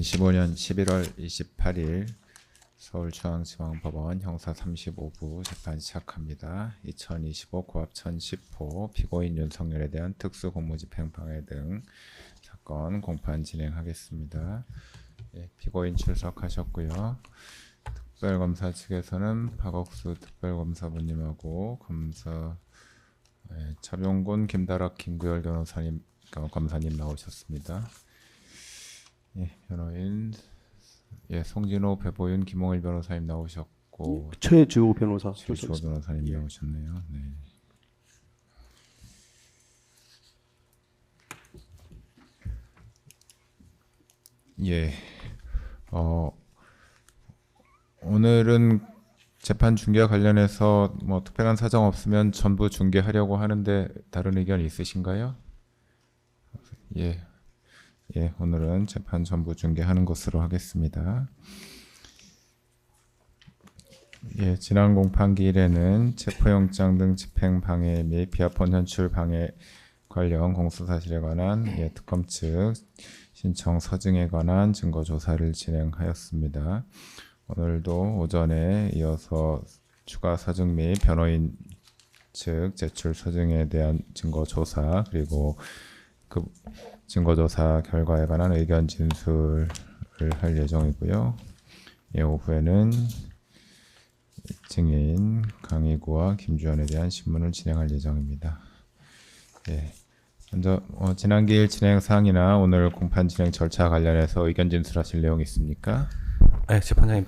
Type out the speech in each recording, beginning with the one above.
2025년 11월 28일 서울중앙지방법원 형사 35부 재판 시작합니다. 2025 고합천 10호 피고인 윤석열에 대한 특수공무집행방해 등 사건 공판 진행하겠습니다. 예, 피고인 출석하셨고요. 특별검사 측에서는 박옥수 특별검사부님하고 검사 차병곤, 김다락, 김구열 변호사님, 검사님 나오셨습니다. 예, 변호인 송진호, 배보윤, 김홍일 변호사님 나오셨고 최주호 변호사, 최주호 변호사님 나오셨네요. 네. 예, 오늘은 재판 중계와 관련해서 뭐 특별한 사정 없으면 전부 중계하려고 하는데 다른 의견 있으신가요? 예. 예, 오늘은 재판 전부 중계하는 것으로 하겠습니다. 예, 지난 공판기일에는 체포영장 등 집행방해 및 비합헌 현출방해 관련 공소사실에 관한 특검 측 신청 서증에 관한 증거조사를 진행하였습니다. 오늘도 오전에 이어서 추가 서증 및 변호인 측 제출 서증에 대한 증거조사 그리고 그 증거조사 결과에 관한 의견 진술을 할 예정이고요. 예, 오후에는 증인 강희구와 김주현에 대한 신문을 진행할 예정입니다. 예, 먼저 지난 기일 진행 사항이나 오늘 공판 진행 절차 관련해서 의견 진술하실 내용 있습니까? 네, 재판장님,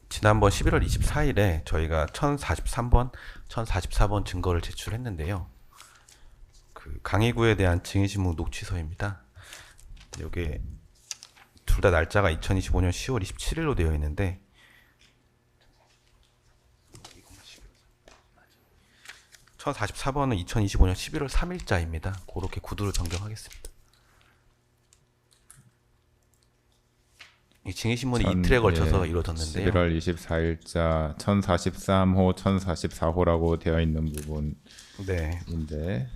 지난번 11월 24일에 저희가 1043번, 1044번 증거를 제출했는데요. 강희구에 대한 증인신문 녹취서입니다. 여기에 둘 다 날짜가 2025년 10월 27일로 되어 있는데 1044번은 2025년 11월 3일자입니다. 그렇게 구두를 변경하겠습니다. 이 증인신문이 이틀에 걸쳐서 이루어졌는데요. 11월 24일자 1043호, 1044호라고 되어 있는 부분인데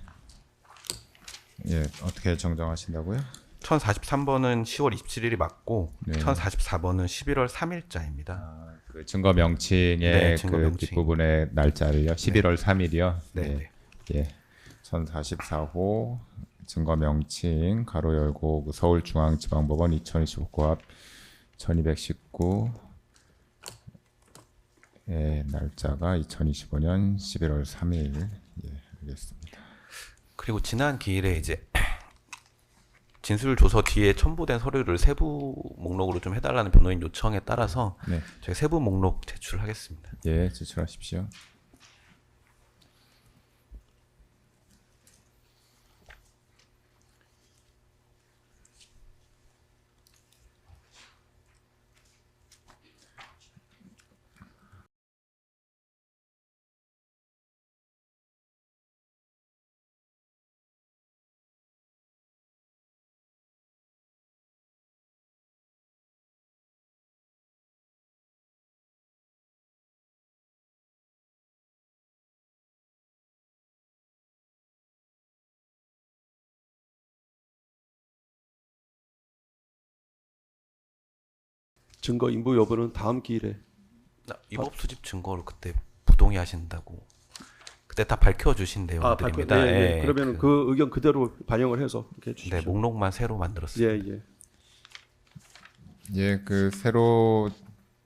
예, 어떻게 정정하신다고요? 1043번은 10월 27일이 맞고 네. 1044번은 11월 3일자입니다. 그 증거 명칭의 네, 증거 그 명칭. 뒷부분의 날짜를요. 11월 3일이요. 네. 예. 1044호 증거 명칭 가로 열고 서울중앙지방법원 2025 고합 1219 날짜가 2025년 11월 3일. 예, 알겠습니다. 그리고 지난 기일에 이제 진술 조서 뒤에 첨부된 서류를 세부 목록으로 좀 해달라는 변호인 요청에 따라서 네. 저희 세부 목록 제출하겠습니다. 예, 제출하십시오. 증거 인부 여부는 다음 기일에 위법 수집 증거를 그때 부동의하신다고 그때 다 밝혀주신 내용들입니다. 네. 그러면 그 의견 그대로 반영을 해서 이렇게 해주십시오. 네, 목록만 새로 만들었습니다. 예. 예, 그 새로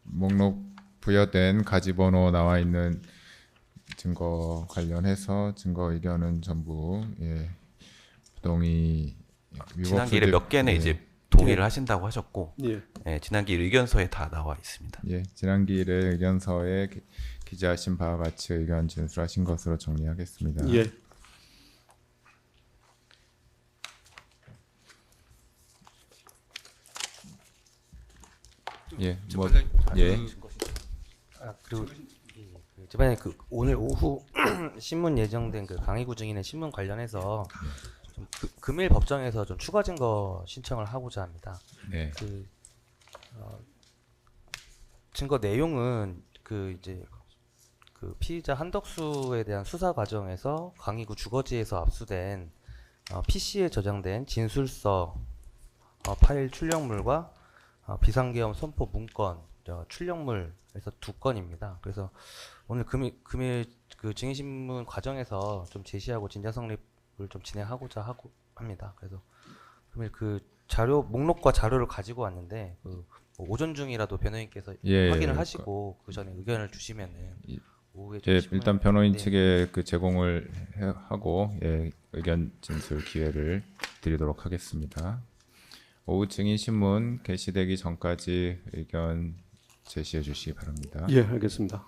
목록 부여된 가지번호 나와 있는 증거 관련해서 증거 의견은 전부 부동의 지난 기일에 몇 개는 예. 이제 동의를 하신다고 하셨고 예. 지난 기일 의견서에 다 나와 있습니다. 예, 지난 기일에 의견서에 기재하신 바와 같이 의견 진술하신 것으로 정리하겠습니다. 예. 예, 그리고 저번에 오늘 오후 신문 예정된 강희구 증인의 신문 관련해서 좀 금일 법정에서 좀 추가 증거 신청을 하고자 합니다. 네. 증거 내용은 이제 피의자 한덕수에 대한 수사 과정에서 강희구 주거지에서 압수된 PC에 저장된 진술서 파일 출력물과 비상계엄 선포 문건, 출력물에서 2건입니다. 그래서 오늘 금일 그 증인신문 과정에서 좀 제시하고 진짜 성립을 좀 진행하고자 합니다. 그래서 금일 그 자료 목록과 자료를 가지고 왔는데 뭐 오전 중이라도 변호인께서 예, 확인을 하시고 그 전에 의견을 주시면은 오후에 좀 예, 신문에- 일단 변호인 네. 측에 그 제공을 하고 의견 진술 기회를 드리도록 하겠습니다. 오후 증인 신문 게시되기 전까지 의견 제시해 주시기 바랍니다. 예, 알겠습니다.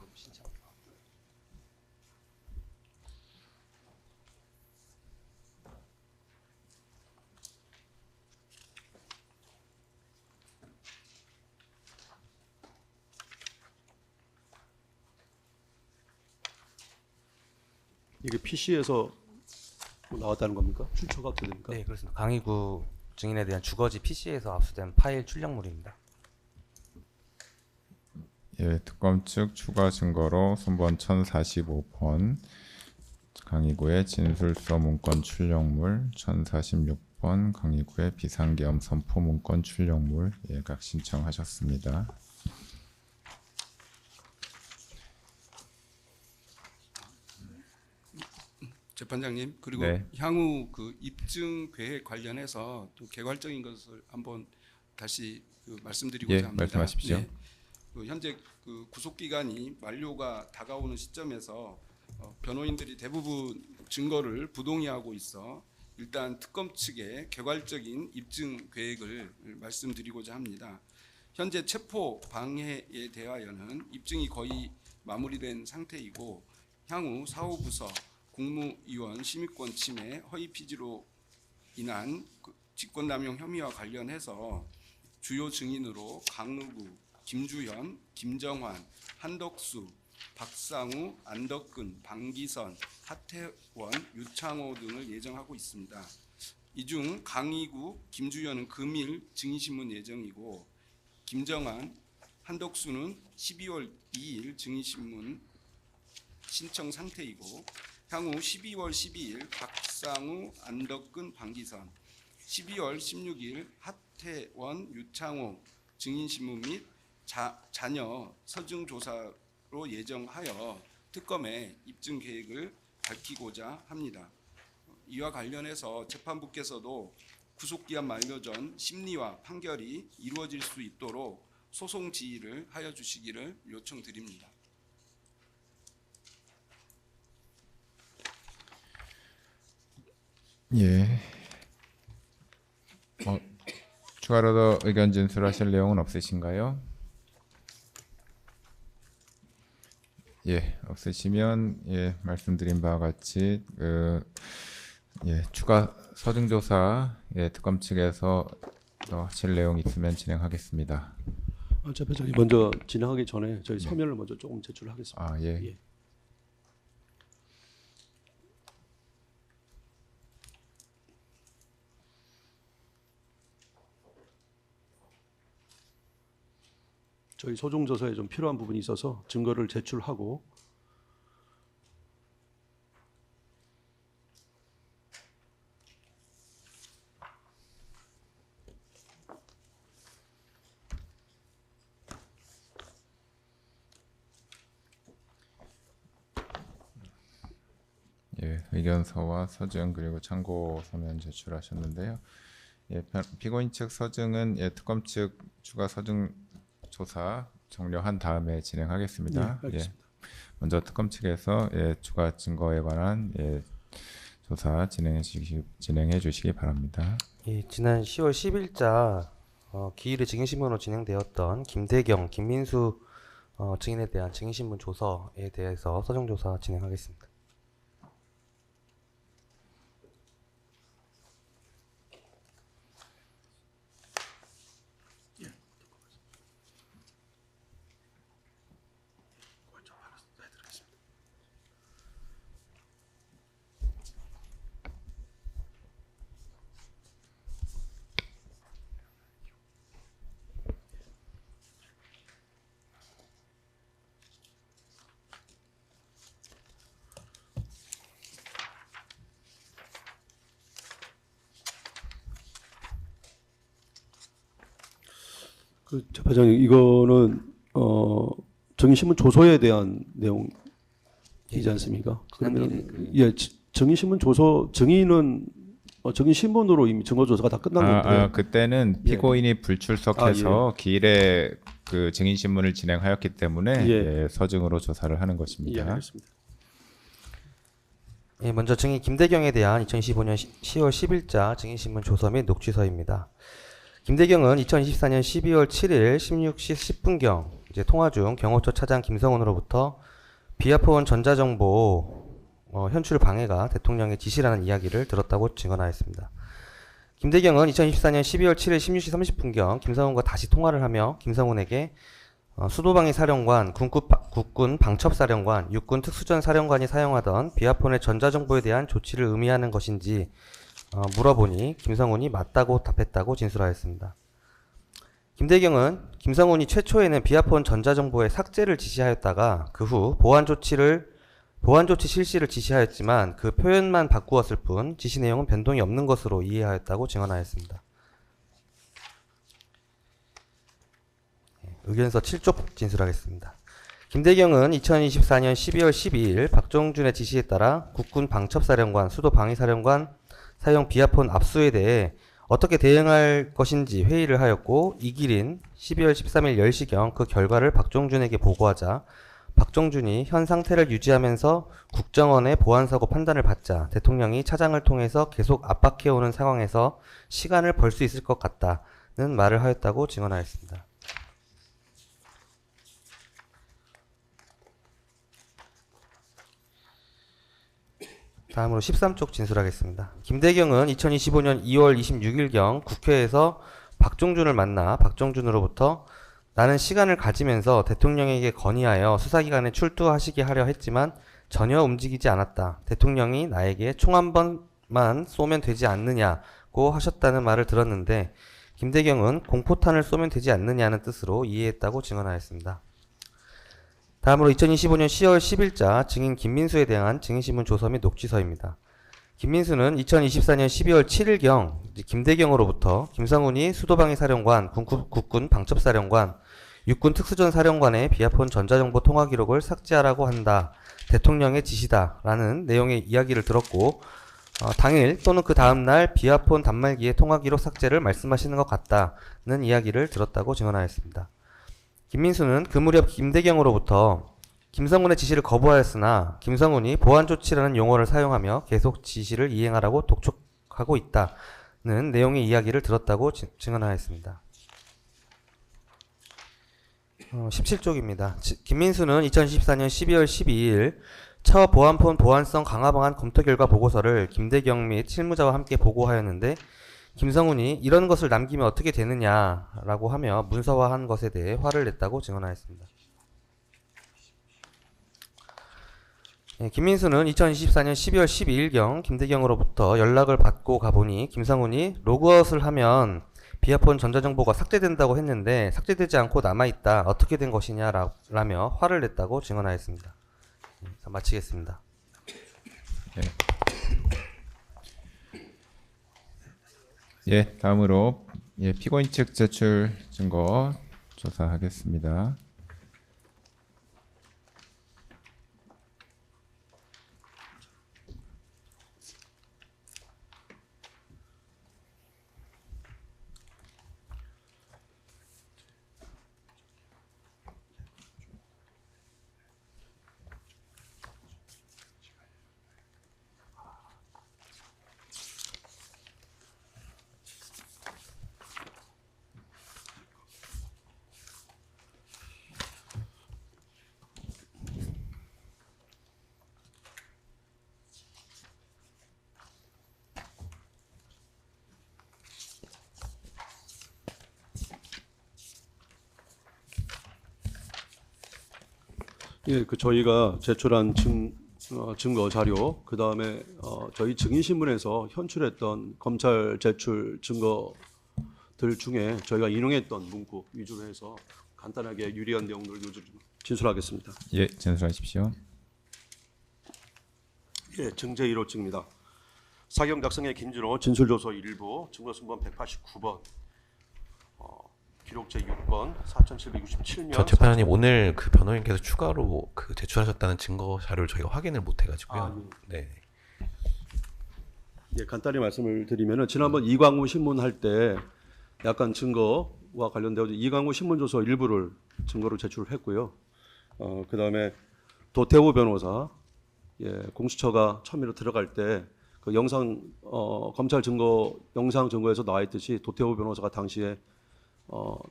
이게 PC에서 나왔다는 겁니까? 출처가 어떻게 됩니까? 네, 그렇습니다. 강의구 증인에 대한 주거지 PC에서 압수된 파일 출력물입니다. 예, 특검 측 추가 증거로 손번 1045번 강의구의 진술서 문건 출력물 1046번 강의구의 비상계엄 선포 문건 출력물 각 신청하셨습니다. 재판장님, 그리고 네. 향후 그 입증 계획 관련해서 또 개괄적인 것을 한번 다시 말씀드리고자 예, 합니다. 말씀하십시오. 네. 현재 그 구속 기간이 만료가 다가오는 시점에서 변호인들이 대부분 증거를 부동의하고 있어 일단 특검 측의 개괄적인 입증 계획을 말씀드리고자 합니다. 현재 체포 방해에 대하여는 입증이 거의 마무리된 상태이고 향후 사후부서 국무위원 심의권 침해 허위 피지로 인한 직권남용 혐의와 관련해서 주요 증인으로 강누구, 김주현, 김정환, 한덕수, 박상우, 안덕근, 방기선, 하태원, 유창호 등을 예정하고 있습니다. 이 중 강희구, 김주현은 금일 증인신문 예정이고 김정환, 한덕수는 12월 2일 증인신문 신청 상태이고 향후 12월 12일 박상우, 안덕근, 방기선, 12월 16일 하태원, 유창호 증인신문 및 자녀 서증조사로 예정하여 특검의 입증 계획을 밝히고자 합니다. 이와 관련해서 재판부께서도 구속기한 만료 전 심리와 판결이 이루어질 수 있도록 소송 지휘를 하여 주시기를 요청드립니다. 예. 추가로 더 의견 진술하실 내용은 없으신가요? 예, 없으시면 말씀드린 바와 같이 추가 서증조사 특검 측에서 더 하실 내용 있으면 진행하겠습니다. 재판장님 먼저 진행하기 전에 저희 서면을 먼저 조금 제출하겠습니다. 아, 예. 예. 저희 소종조사에 좀 필요한 부분이 있어서 증거를 제출하고 의견서와 서증 그리고 참고 서면 제출하셨는데요. 피고인 측 서증은 특검 측 추가 서증 조사 종료한 다음에 진행하겠습니다. 네, 알겠습니다. 먼저 특검 측에서 추가 증거에 관한 조사 진행해 주시기 바랍니다. 지난 10월 10일자 기일의 증인신문으로 진행되었던 김대경, 김민수 증인에 대한 증인신문 조서에 대해서 서정조사 진행하겠습니다. 그 재판장님 이거는 정의신문 조서에 대한 내용이지 않습니까? 그러면 정의신문 조서 증인은 정의신문으로 이미 증거조사가 다 끝난 건데 그때는 예. 피고인이 불출석해서 기일에 그 증인 신문을 진행하였기 때문에 예. 서증으로 조사를 하는 예, 것입니다. 알겠습니다. 예, 먼저 증인 김대경에 대한 2015년 10월 10일자 증인신문 조서 및 녹취서입니다. 김대경은 2024년 12월 7일 16시 10분경 이제 통화 중 경호처 차장 김성훈으로부터 비아폰 전자정보 현출 방해가 대통령의 지시라는 이야기를 들었다고 증언하였습니다. 김대경은 2024년 12월 7일 16시 30분경 김성훈과 다시 통화를 하며 김성훈에게 수도방위 사령관, 국군 방첩사령관, 육군 특수전 사령관이 사용하던 비아폰의 전자정보에 대한 조치를 의미하는 것인지 물어보니 김성훈이 맞다고 답했다고 진술하였습니다. 김대경은 김성훈이 최초에는 비아폰 전자정보의 삭제를 지시하였다가 그 후 보안 조치 실시를 지시하였지만 그 표현만 바꾸었을 뿐 지시 내용은 변동이 없는 것으로 이해하였다고 증언하였습니다. 의견서 7쪽 진술하겠습니다. 김대경은 2024년 12월 12일 박종준의 지시에 따라 국군 방첩사령관, 수도방위사령관 사용 비아폰 압수에 대해 어떻게 대응할 것인지 회의를 하였고 이 길인 12월 13일 10시경 그 결과를 박종준에게 보고하자 박종준이 현 상태를 유지하면서 국정원의 보안사고 판단을 받자 대통령이 차장을 통해서 계속 압박해오는 상황에서 시간을 벌 수 있을 것 같다는 말을 하였다고 증언하였습니다. 다음으로 13쪽 진술하겠습니다. 김대경은 2025년 2월 26일경 국회에서 박종준을 만나 박종준으로부터 나는 시간을 가지면서 대통령에게 건의하여 수사기관에 출두하시게 하려 했지만 전혀 움직이지 않았다. 대통령이 나에게 총 한 번만 쏘면 되지 않느냐고 하셨다는 말을 들었는데 김대경은 공포탄을 쏘면 되지 않느냐는 뜻으로 이해했다고 증언하였습니다. 다음으로 2025년 10월 10일자 증인 김민수에 대한 증인신문 조서 및 녹취서입니다. 김민수는 2024년 12월 7일경 김대경으로부터 김성훈이 수도방위 사령관, 국군 방첩사령관, 육군 특수전 사령관의 비아폰 전자정보 통화 기록을 삭제하라고 한다. 대통령의 지시다라는 내용의 이야기를 들었고 당일 또는 그 다음날 비아폰 단말기의 통화 기록 삭제를 말씀하시는 것 같다는 이야기를 들었다고 증언하였습니다. 김민수는 그 무렵 김대경으로부터 김성훈의 지시를 거부하였으나 김성훈이 보안조치라는 용어를 사용하며 계속 지시를 이행하라고 독촉하고 있다는 내용의 이야기를 들었다고 증언하였습니다. 17쪽입니다. 김민수는 2014년 12월 12일 처 보안폰 보안성 강화 방안 검토 결과 보고서를 김대경 및 실무자와 함께 보고하였는데 김성훈이 이런 것을 남기면 어떻게 되느냐라고 하며 문서화한 것에 대해 화를 냈다고 증언하였습니다. 김민수는 2024년 12월 12일경 김대경으로부터 연락을 받고 가보니 김성훈이 로그아웃을 하면 비아폰 전자정보가 삭제된다고 했는데 삭제되지 않고 남아있다. 어떻게 된 것이냐라며 화를 냈다고 증언하였습니다. 마치겠습니다. 예, 다음으로 피고인 측 제출 증거 조사하겠습니다. 예, 그 저희가 제출한 증거 자료, 그 다음에 저희 증인신문에서 현출했던 검찰 제출 증거들 중에 저희가 인용했던 문구 위주로 해서 간단하게 유리한 내용들을 진술하겠습니다. 예, 진술하십시오. 예, 증제 1호증입니다. 사경 작성의 김준호 진술조서 일부 증거순번 189번 기록 제6건 4767면 저 재판장님 오늘 그 변호인께서 추가로 그 제출하셨다는 증거 자료를 저희가 확인을 못 해가지고요. 네. 예, 간단히 말씀을 드리면은 지난번 이광우 신문 할 때 약간 증거와 관련되어 이광우 신문 조서 일부를 증거로 제출을 했고요. 그다음에 도태우 변호사 공수처가 처음으로 들어갈 때 그 영상 검찰 증거 영상 증거에서 나와 있듯이 도태우 변호사가 당시에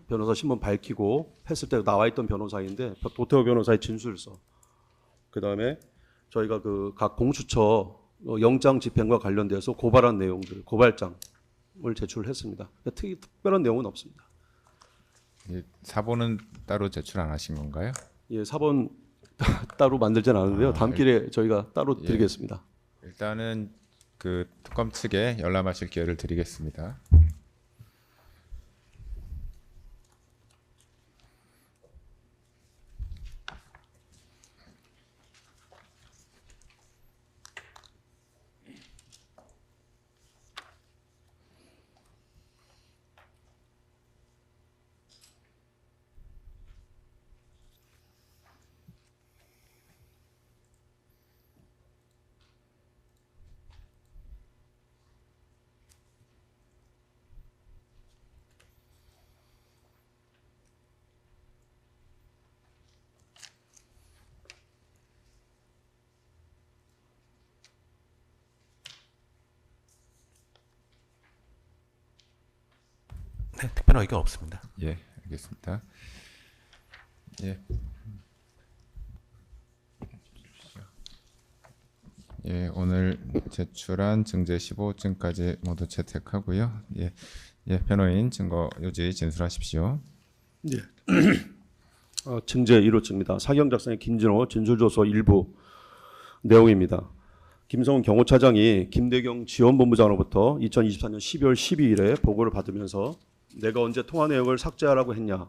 변호사 신문 밝히고 했을 때 나와 있던 변호사인데 도태우 변호사의 진술서 그다음에 저희가 그 각 공수처 영장 집행과 관련돼서 고발한 내용들 고발장을 제출했습니다. 특별한 내용은 없습니다. 예, 사본은 따로 제출 안 하신 건가요? 예, 사본 따로 만들진 않은데요. 다음 길에 저희가 따로 드리겠습니다. 일단은 그 특검 측에 열람하실 기회를 드리겠습니다. 네, 특별한 의견 없습니다. 예, 알겠습니다. 예. 예, 오늘 제출한 증제 15증까지 모두 채택하고요. 예, 변호인 증거 요지 진술하십시오. 예. 증제 1호증입니다. 사경 작성의 김진호 진술조서 일부 내용입니다. 김성훈 경호차장이 김대경 지원본부장으로부터 2024년 12월 12일에 보고를 받으면서 내가 언제 통화 내역을 삭제하라고 했냐,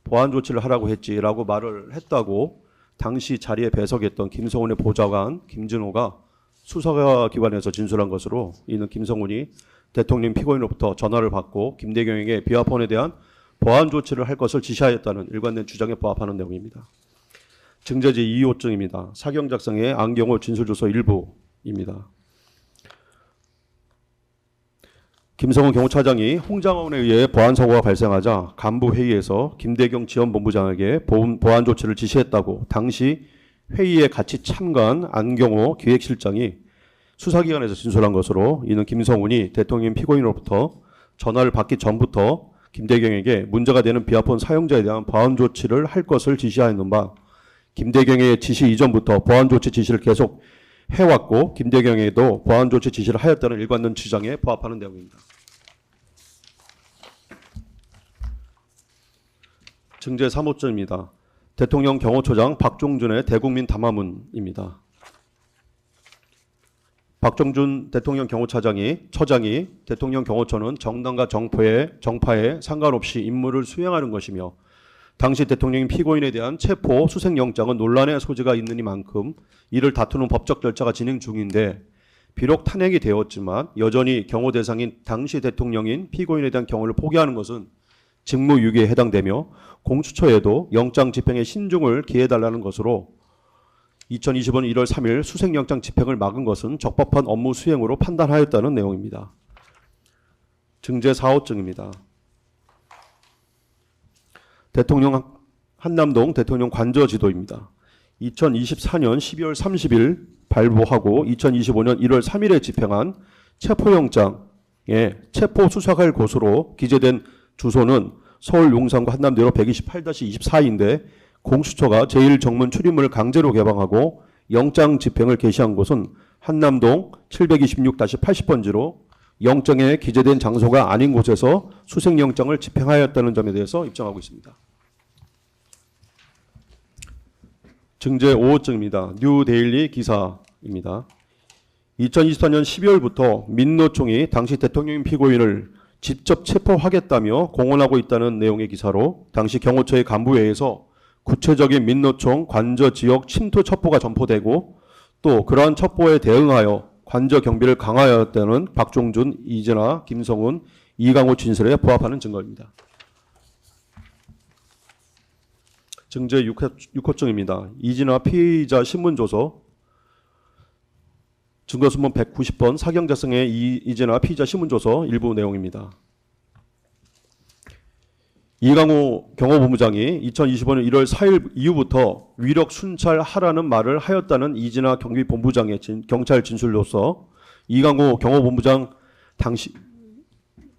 보안 조치를 하라고 했지라고 말을 했다고 당시 자리에 배석했던 김성훈의 보좌관 김진호가 수사기관에서 진술한 것으로 이는 김성훈이 대통령 피고인으로부터 전화를 받고 김대경에게 비화폰에 대한 보안 조치를 할 것을 지시하였다는 일관된 주장에 부합하는 내용입니다. 증제지 2호증입니다. 사경 작성의 안경호 진술조서 일부입니다. 김성훈 경호차장이 홍장원에 의해 보안 사고가 발생하자 간부 회의에서 김대경 지원본부장에게 보안 조치를 지시했다고 당시 회의에 같이 참가한 안경호 기획실장이 수사기관에서 진술한 것으로 이는 김성훈이 대통령 피고인으로부터 전화를 받기 전부터 김대경에게 문제가 되는 비화폰 사용자에 대한 보안 조치를 할 것을 지시하였는 바 김대경의 지시 이전부터 보안 조치 지시를 계속 해왔고 김대경에게도 보안 조치 지시를 하였다는 일관된 주장에 부합하는 내용입니다. 증제 3호점입니다. 대통령 경호처장 박종준의 대국민 담화문입니다. 박종준 대통령 경호처장이 대통령 경호처는 정당과 정파에 상관없이 임무를 수행하는 것이며 당시 대통령인 피고인에 대한 체포 수색영장은 논란의 소지가 있느니만큼 이를 다투는 법적 절차가 진행 중인데 비록 탄핵이 되었지만 여전히 경호 대상인 당시 대통령인 피고인에 대한 경호를 포기하는 것은 직무유기에 해당되며 공수처에도 영장 집행에 신중을 기해달라는 것으로 2025년 1월 3일 수색영장 집행을 막은 것은 적법한 업무 수행으로 판단하였다는 내용입니다. 증제 4호증입니다. 대통령 한남동 대통령 관저 지도입니다. 2024년 12월 30일 발부하고 2025년 1월 3일에 집행한 체포영장에 체포 수사할 곳으로 기재된 주소는 서울 용산구 한남대로 128-24인데 공수처가 제1정문 출입문을 강제로 개방하고 영장 집행을 개시한 곳은 한남동 726-80번지로 영장에 기재된 장소가 아닌 곳에서 수색영장을 집행하였다는 점에 대해서 입장하고 있습니다. 증제 5호증입니다. 뉴데일리 기사입니다. 2024년 12월부터 민노총이 당시 대통령 피고인을 직접 체포하겠다며 공언하고 있다는 내용의 기사로 당시 경호처의 간부회에서 구체적인 민노총 관저 지역 침투 첩보가 전포되고 또 그러한 첩보에 대응하여 관저 경비를 강화하였다는 박종준, 이재나, 김성훈, 이강호 진술에 부합하는 증거입니다. 증제 6호증입니다. 이진아 피의자 신문조서 증거수문 190번 사경자성의 이진아 피의자 신문조서 일부 내용입니다. 이강호 경호본부장이 2025년 1월 4일 이후부터 위력 순찰하라는 말을 하였다는 이진아 경비본부장의 경찰 진술로서 이강호 경호본부장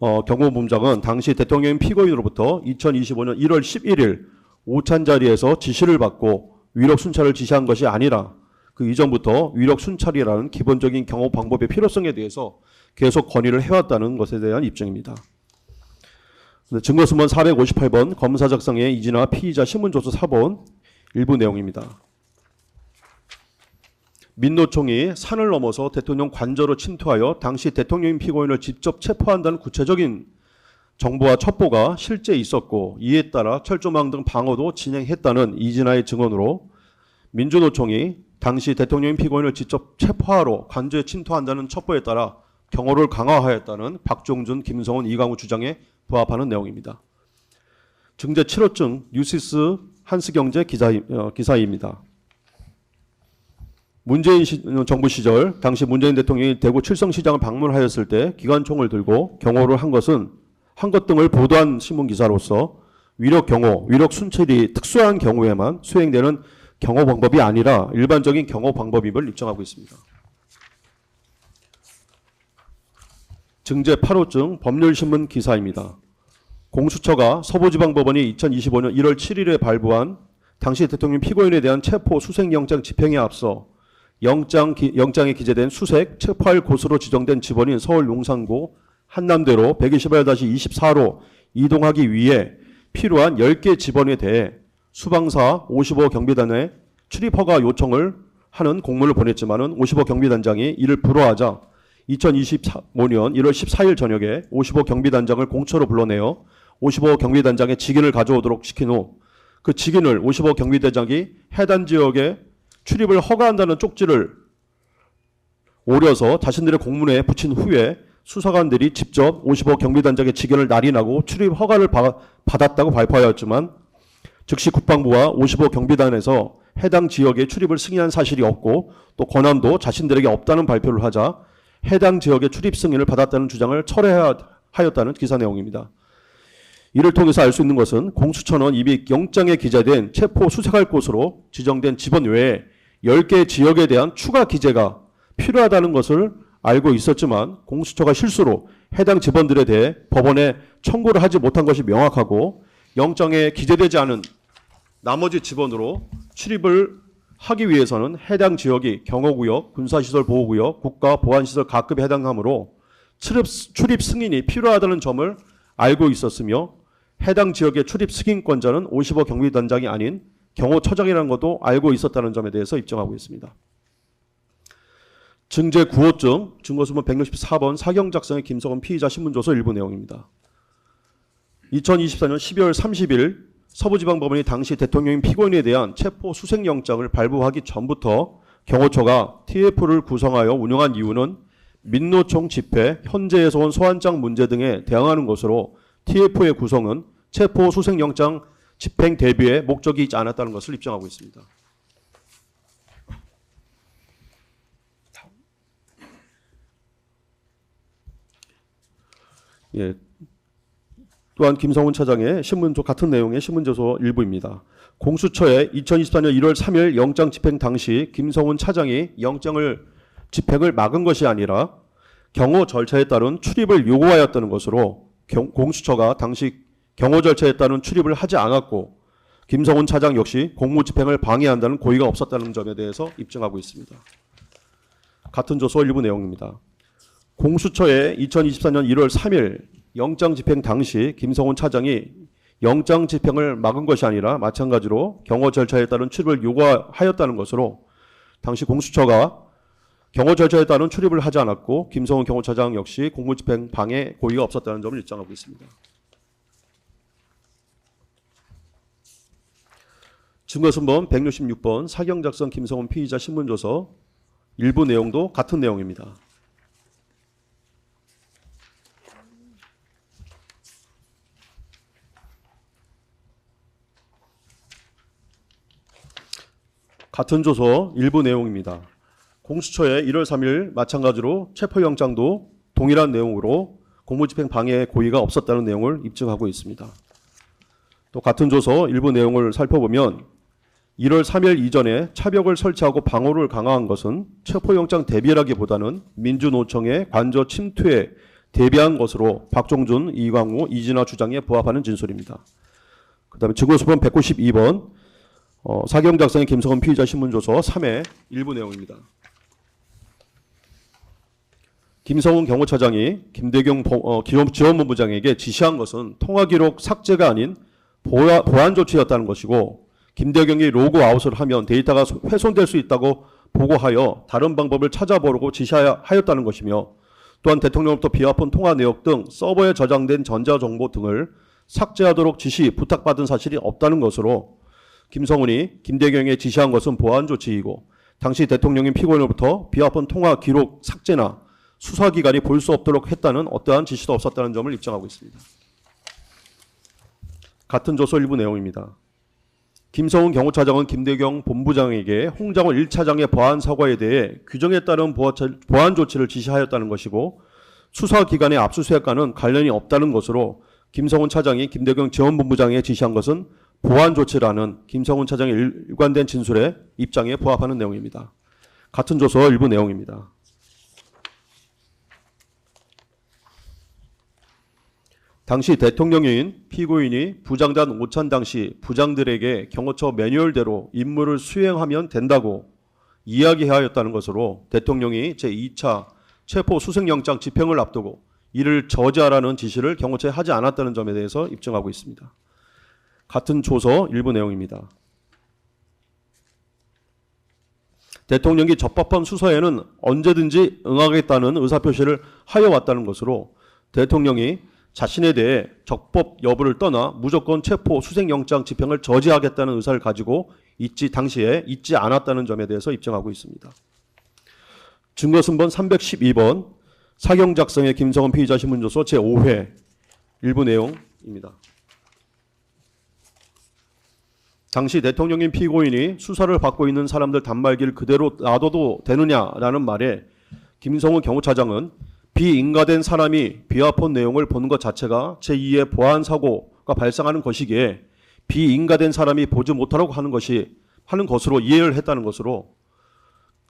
경호본부장은 당시 대통령 피고인으로부터 2025년 1월 11일 오찬 자리에서 지시를 받고 위력 순찰을 지시한 것이 아니라 그 이전부터 위력 순찰이라는 기본적인 경호 방법의 필요성에 대해서 계속 건의를 해왔다는 것에 대한 입증입니다. 증거수문 458번 검사 작성의 이진아 피의자 신문조서 4번 일부 내용입니다. 민노총이 산을 넘어서 대통령 관저로 침투하여 당시 대통령 피고인을 직접 체포한다는 구체적인 정보와 첩보가 실제 있었고 이에 따라 철조망 등 방어도 진행했다는 이진아의 증언으로 민주노총이 당시 대통령 피고인을 직접 체포하러 관저에 침투한다는 첩보에 따라 경호를 강화하였다는 박종준, 김성훈, 이강우 주장에 부합하는 내용입니다. 증제 7호증 뉴시스 한스경제 기사입니다. 문재인 정부 시절 당시 문재인 대통령이 대구 칠성시장을 방문하였을 때 기관총을 들고 경호를 한 것 등을 보도한 신문기사로서 위력 경호, 위력 순찰이 특수한 경우에만 수행되는 경호 방법이 아니라 일반적인 경호 방법임을 입증하고 있습니다. 증제 8호증 법률신문 기사입니다. 공수처가 서부지방법원이 2025년 1월 7일에 발부한 당시 대통령 피고인에 대한 체포 수색영장 집행에 앞서 영장에 기재된 수색, 체포할 곳으로 지정된 지번인 서울 용산구 한남대로 128-24로 이동하기 위해 필요한 10개 지번에 대해 수방사 55 경비단에 출입 허가 요청을 하는 공문을 보냈지만은 55 경비단장이 이를 불허하자 2025년 1월 14일 저녁에 55 경비단장을 공처로 불러내어 55 경비단장의 직인을 가져오도록 시킨 후 그 직인을 55 경비대장이 해당 지역에 출입을 허가한다는 쪽지를 오려서 자신들의 공문에 붙인 후에 수사관들이 직접 55 경비단장의 직인을 날인하고 출입 허가를 받았다고 발표하였지만 즉시 국방부와 55 경비단에서 해당 지역에 출입을 승인한 사실이 없고 또 권한도 자신들에게 없다는 발표를 하자 해당 지역의 출입 승인을 받았다는 주장을 철회하였다는 기사 내용입니다. 이를 통해서 알 수 있는 것은 공수처는 이미 영장에 기재된 체포 수색할 곳으로 지정된 지번 외에 10개 지역에 대한 추가 기재가 필요하다는 것을 알고 있었지만 공수처가 실수로 해당 지번들에 대해 법원에 청구를 하지 못한 것이 명확하고 영장에 기재되지 않은 나머지 지번으로 출입을 하기 위해서는 해당 지역이 경호구역, 군사시설 보호구역, 국가보안시설 각급에 해당하므로 출입 승인이 필요하다는 점을 알고 있었으며 해당 지역의 출입 승인권자는 55 경비단장이 아닌 경호처장이라는 것도 알고 있었다는 점에 대해서 입증하고 있습니다. 증제 9호증 증거수문 164번 사경작성의 김성훈 피의자 신문조서 일부 내용입니다. 2024년 12월 30일 서부지방법원이 당시 대통령 피고인에 대한 체포 수색영장을 발부하기 전부터 경호처가 TF를 구성하여 운영한 이유는 민노총 집회, 현재에서 온 소환장 문제 등에 대응하는 것으로 TF의 구성은 체포 수색영장 집행 대비에 목적이 있지 않았다는 것을 입증하고 있습니다. 예. 또한 김성훈 차장의 같은 내용의 신문조서 일부입니다. 공수처의 2024년 1월 3일 영장 집행 당시 김성훈 차장이 영장을 집행을 막은 것이 아니라 경호 절차에 따른 출입을 요구하였다는 것으로 공수처가 당시 경호 절차에 따른 출입을 하지 않았고 김성훈 차장 역시 공무 집행을 방해한다는 고의가 없었다는 점에 대해서 입증하고 있습니다. 같은 조서 일부 내용입니다. 공수처의 2024년 1월 3일 영장 집행 당시 김성훈 차장이 영장 집행을 막은 것이 아니라 마찬가지로 경호 절차에 따른 출입을 요구하였다는 것으로 당시 공수처가 경호 절차에 따른 출입을 하지 않았고 김성훈 경호처장 역시 공무집행 방해 고의가 없었다는 점을 입증하고 있습니다. 증거순번 166번 사경작성 김성훈 피의자 신문조서 일부 내용도 같은 내용입니다. 같은 조서 일부 내용입니다. 공수처의 1월 3일 마찬가지로 체포영장도 동일한 내용으로 공무집행 방해 고의가 없었다는 내용을 입증하고 있습니다. 또 같은 조서 일부 내용을 살펴보면 1월 3일 이전에 차벽을 설치하고 방호를 강화한 것은 체포영장 대비라기보다는 민주노총의 관저 침투에 대비한 것으로 박종준, 이광우, 이진화 주장에 부합하는 진술입니다. 그다음에 증거수본 192번 사경 작성의 김성은 피의자 신문조서 3회 일부 내용입니다. 김성훈 경호처장이 김대경 지원본부장에게 지시한 것은 통화기록 삭제가 아닌 보안 조치였다는 것이고 김대경이 로그아웃을 하면 데이터가 훼손될 수 있다고 보고하여 다른 방법을 찾아보려고 지시하였다는 것이며 또한 대통령으로부터 비화폰 통화 내역 등 서버에 저장된 전자정보 등을 삭제하도록 지시, 부탁받은 사실이 없다는 것으로 김성훈이 김대경에 지시한 것은 보안 조치이고 당시 대통령인 피고인으로부터 비화폰 통화 기록 삭제나 수사기관이 볼 수 없도록 했다는 어떠한 지시도 없었다는 점을 입증하고 있습니다. 같은 조서 일부 내용입니다. 김성훈 경호차장은 김대경 본부장에게 홍장호 1차장의 보안 사과에 대해 규정에 따른 보안 조치를 지시하였다는 것이고 수사기관의 압수수색과는 관련이 없다는 것으로 김성훈 차장이 김대경 지원본부장에 지시한 것은 보안 조치라는 김성훈 차장의 일관된 진술의 입장에 부합하는 내용입니다. 같은 조서 일부 내용입니다. 당시 대통령인 피고인이 부장단 오찬 당시 부장들에게 경호처 매뉴얼대로 임무를 수행하면 된다고 이야기하였다는 것으로 대통령이 제2차 체포 수색영장 집행을 앞두고 이를 저지하라는 지시를 경호처에 하지 않았다는 점에 대해서 입증하고 있습니다. 같은 조서 일부 내용입니다. 대통령이 적법한 수사에는 언제든지 응하겠다는 의사표시를 하여 왔다는 것으로 대통령이 자신에 대해 적법 여부를 떠나 무조건 체포 수색영장 집행을 저지하겠다는 의사를 가지고 당시에 있지 않았다는 점에 대해서 입증하고 있습니다. 증거순번 312번 사경 작성의 김성은 피의자 신문조서 제5회 일부 내용입니다. 당시 대통령인 피고인이 수사를 받고 있는 사람들 단말기를 그대로 놔둬도 되느냐라는 말에 김성훈 경호차장은 비인가된 사람이 비화폰 내용을 보는 것 자체가 제2의 보안 사고가 발생하는 것이기에 비인가된 사람이 보지 못하라고 하는 것으로 이해를 했다는 것으로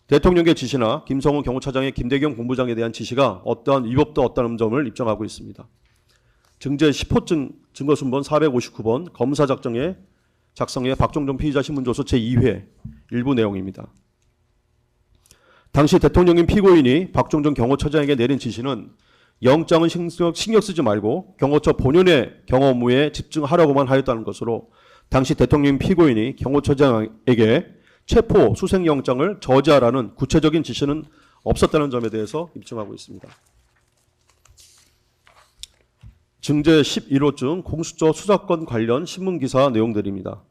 대통령의 지시나 김성훈 경호차장의 김대경 본부장에 대한 지시가 어떠한 위법도 없다는 점을 입증하고 있습니다. 증제 10호증 증거순번 459번 검사 작성의 박종준 피의자 신문조서 제2회 일부 내용입니다. 당시 대통령인 피고인이 박종준 경호처장에게 내린 지시는 영장은 신경 쓰지 말고 경호처 본연의 경호 업무에 집중하라고만 하였다는 것으로 당시 대통령인 피고인이 경호처장에게 체포 수색영장을 저지하라는 구체적인 지시는 없었다는 점에 대해서 입증하고 있습니다. 증제 11호증 공수처 수사권 관련 신문기사 내용들입니다.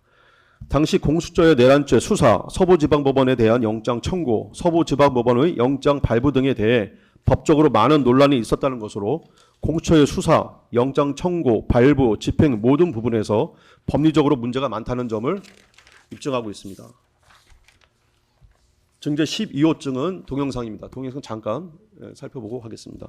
당시 공수처의 내란죄 수사, 서부지방법원에 대한 영장 청구, 서부지방법원의 영장 발부 등에 대해 법적으로 많은 논란이 있었다는 것으로 공수처의 수사, 영장 청구, 발부, 집행 모든 부분에서 법리적으로 문제가 많다는 점을 입증하고 있습니다. 증제 12호증은 동영상입니다. 동영상 잠깐 살펴보고 하겠습니다.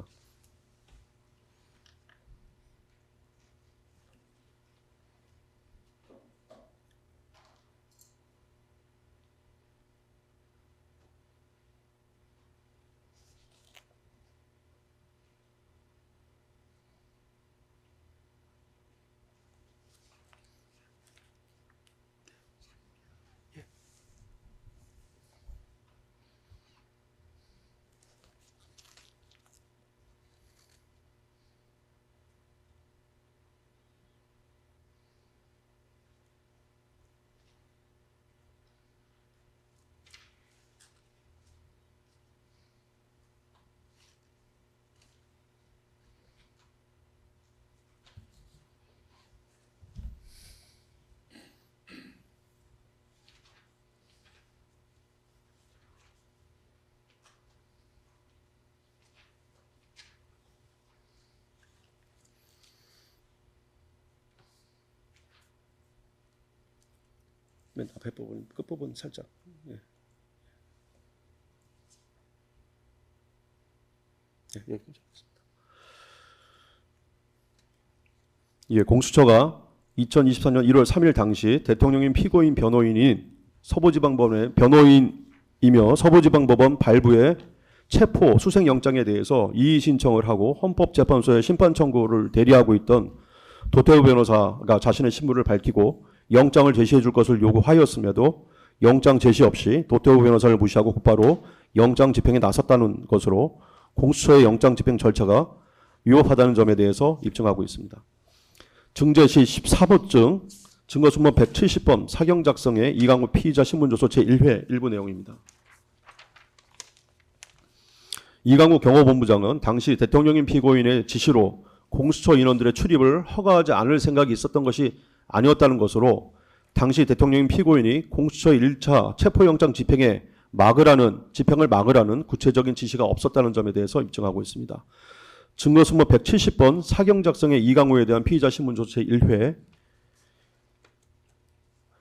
맨 앞에 부분, 끝부분 살짝. 예. 예, 여기까지 하겠습니다. 예, 공수처가 2024년 1월 3일 당시 대통령인 피고인 변호인인 서부지방법원의 변호인이며 서부지방법원 발부의 체포 수색영장에 대해서 이의 신청을 하고 헌법재판소에 심판 청구를 대리하고 있던 도태우 변호사가 자신의 신분을 밝히고 영장을 제시해 줄 것을 요구하였음에도 영장 제시 없이 도태우 변호사를 무시하고 곧바로 영장 집행에 나섰다는 것으로 공수처의 영장 집행 절차가 위법하다는 점에 대해서 입증하고 있습니다. 증제시 14부증 증거순번 170번 사경 작성의 이강우 피의자 신문조서 제1회 일부 내용입니다. 이강우 경호본부장은 당시 대통령인 피고인의 지시로 공수처 인원들의 출입을 허가하지 않을 생각이 있었던 것이 아니었다는 것으로 당시 대통령인 피고인이 공수처 1차 체포영장 집행을 막으라는 구체적인 지시가 없었다는 점에 대해서 입증하고 있습니다. 증거순번 170번 사경 작성의 이강우에 대한 피의자 신문조서 제1회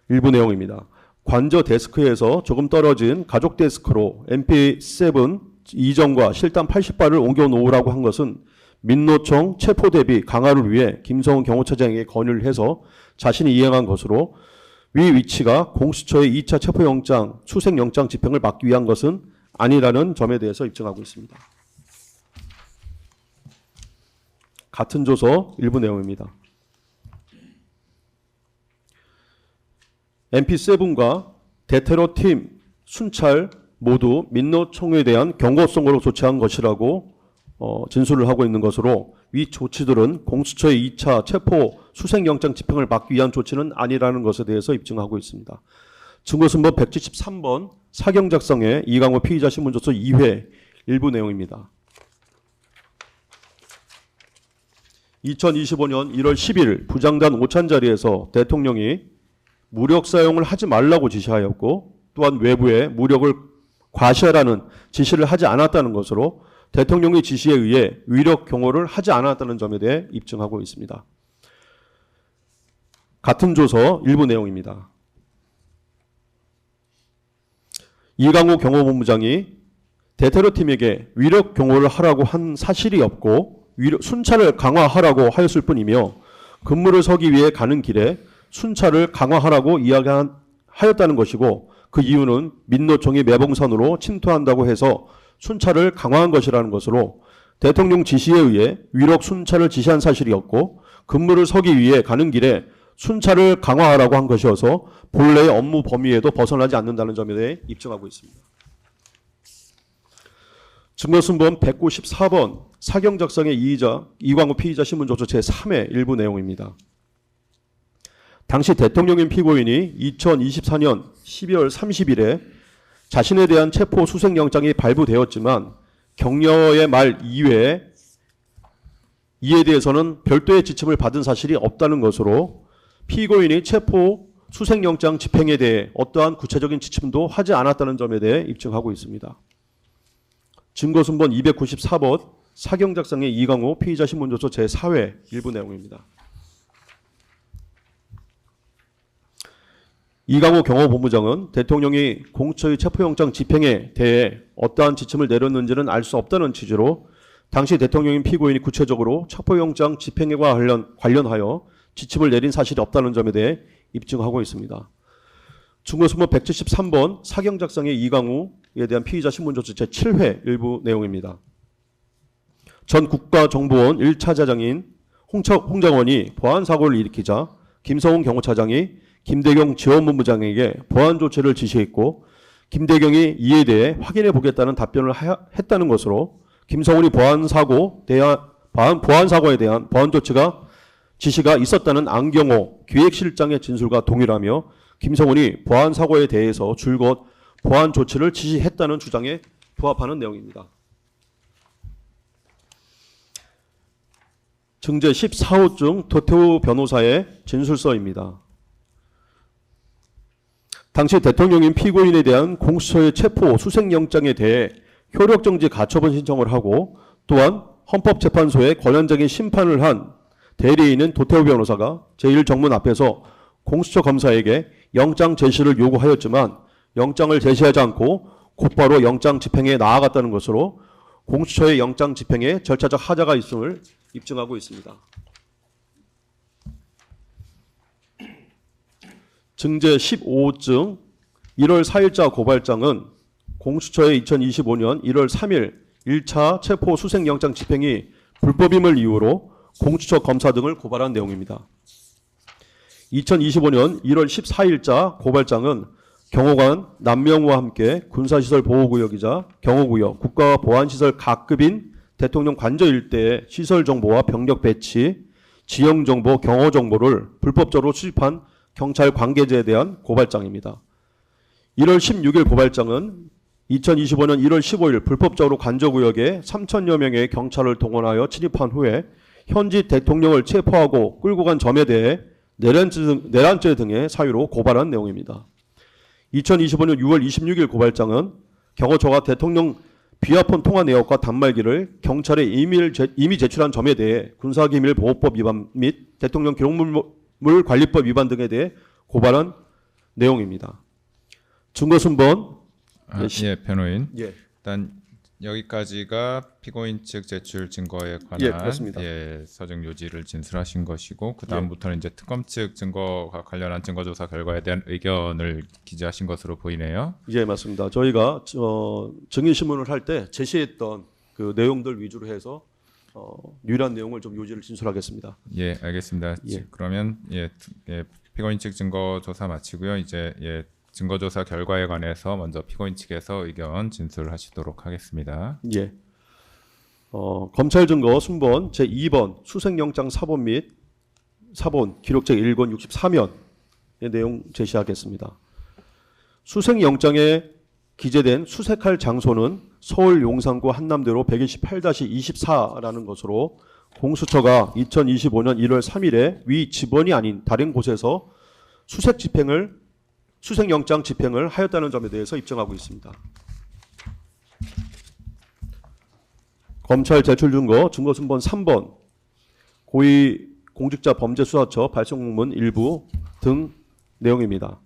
일부 내용입니다. 관저 데스크에서 조금 떨어진 가족 데스크로 MP7 이전과 실단 80발을 옮겨 놓으라고 한 것은 민노총 체포 대비 강화를 위해 김성훈 경호처장에게 건의를 해서 자신이 이행한 것으로 위 위치가 공수처의 2차 체포영장, 수색영장 집행을 막기 위한 것은 아니라는 점에 대해서 입증하고 있습니다. 같은 조서 일부 내용입니다. MP7과 대테러팀, 순찰 모두 민노총에 대한 경고성으로 조치한 것이라고 진술을 하고 있는 것으로 위 조치들은 공수처의 2차 체포 수색영장 집행을 막기 위한 조치는 아니라는 것에 대해서 입증하고 있습니다. 증거순번 173번 사경 작성의 이강우 피의자 신문조서 2회 일부 내용입니다. 2025년 1월 10일 부장단 오찬 자리에서 대통령이 무력 사용을 하지 말라고 지시하였고 또한 외부에 무력을 과시하라는 지시를 하지 않았다는 것으로 대통령의 지시에 의해 위력 경호를 하지 않았다는 점에 대해 입증하고 있습니다. 같은 조서 일부 내용입니다. 이강우 경호본부장이 대테러팀에게 위력 경호를 하라고 한 사실이 없고 순찰을 강화하라고 하였을 뿐이며 근무를 서기 위해 가는 길에 순찰을 강화하라고 이야기하였다는 것이고 그 이유는 민노총이 매봉선으로 침투한다고 해서 순찰을 강화한 것이라는 것으로 대통령 지시에 의해 위력 순찰을 지시한 사실이 없고 근무를 서기 위해 가는 길에 순찰을 강화하라고 한 것이어서 본래의 업무 범위에도 벗어나지 않는다는 점에 대해 입증하고 있습니다. 증거순번 194번 사경 작성의 이광우 피의자 신문조서 제3회 일부 내용입니다. 당시 대통령인 피고인이 2024년 12월 30일에 자신에 대한 체포 수색영장이 발부되었지만 격려의 말 이외에 이에 대해서는 별도의 지침을 받은 사실이 없다는 것으로 피고인이 체포 수색영장 집행에 대해 어떠한 구체적인 지침도 하지 않았다는 점에 대해 입증하고 있습니다. 증거순번 294번 사경 작성의 이강우 피의자 신문조서 제4회 일부 내용입니다. 이강우 경호본부장은 대통령이 공수처의 체포영장 집행에 대해 어떠한 지침을 내렸는지는 알 수 없다는 취지로 당시 대통령인 피고인이 구체적으로 체포영장 집행과 관련하여 지침을 내린 사실이 없다는 점에 대해 입증하고 있습니다. 증거순번 173번 사경 작성의 이강우에 대한 피의자 신문조서 제7회 일부 내용입니다. 전 국가정보원 1차장인 홍장원이 보안사고를 일으키자 김성훈 경호차장이 김대경 지원본부장에게 보안 조치를 지시했고 김대경이 이에 대해 확인해 보겠다는 답변을 했다는 것으로 김성훈이 보안사고에 대한 보안 조치가 지시가 있었다는 안경호 기획실장의 진술과 동일하며 김성훈이 보안사고에 대해서 줄곧 보안 조치를 지시했다는 주장에 부합하는 내용입니다. 증제 14호증 도태우 변호사의 진술서입니다. 당시 대통령인 피고인에 대한 공수처의 체포 수색영장에 대해 효력정지 가처분 신청을 하고 또한 헌법재판소에 권한적인 심판을 한 대리인은 도태우 변호사가 제1정문 앞에서 공수처 검사에게 영장 제시를 요구하였지만 영장을 제시하지 않고 곧바로 영장 집행에 나아갔다는 것으로 공수처의 영장 집행에 절차적 하자가 있음을 입증하고 있습니다. 증제 15호증 1월 4일자 고발장은 공수처의 2025년 1월 3일 1차 체포 수색영장 집행이 불법임을 이유로 공수처 검사 등을 고발한 내용입니다. 2025년 1월 14일자 고발장은 경호관 남명우와 함께 군사시설 보호구역이자 경호구역, 국가보안시설 각급인 대통령 관저 일대의 시설 정보와 병력 배치, 지형 정보, 경호 정보를 불법적으로 수집한 경찰 관계자에 대한 고발장입니다. 1월 16일 고발장은 2025년 1월 15일 불법적으로 관저구역에 3천여 명의 경찰을 동원하여 침입한 후에 현지 대통령을 체포하고 끌고 간 점에 대해 내란죄 등의 사유로 고발한 내용입니다. 2025년 6월 26일 고발장은 경호처가 대통령 비아폰 통화 내역과 단말기를 경찰에 이미 제출한 점에 대해 군사기밀보호법 위반 및 대통령 기록물 관리법 위반 등에 대해 고발한 내용입니다. 증거 순번. 예, 변호인. 예. 일단 여기까지가 피고인 측 제출 증거에 예, 관한 그렇습니다. 서적 요지를 진술하신 것이고 그 다음부터는 이제 특검 측 증거가 관련한 증거조사 결과에 대한 의견을 기재하신 것으로 보이네요. 예, 맞습니다. 저희가 증인 신문을 할 때 제시했던 그 내용들 위주로 해서 유일한 내용을 좀 요지를 진술하겠습니다. 예, 알겠습니다. 예. 그러면 피고인 측 증거조사 마치고요. 이제 증거조사 결과에 관해서 먼저 피고인 측에서 의견 진술하시도록 하겠습니다. 예. 검찰 증거 순번 제2번 수색영장 사본 및 사본 기록제 1권 64면의 내용 제시하겠습니다. 수색영장에 기재된 수색할 장소는 서울 용산구 한남대로 128-24라는 것으로 공수처가 2025년 1월 3일에 위 지번이 아닌 다른 곳에서 수색영장 집행을 하였다는 점에 대해서 입증하고 있습니다. 검찰 제출 증거 순번 3번 고위 공직자 범죄수사처 발송문 일부 등 내용입니다.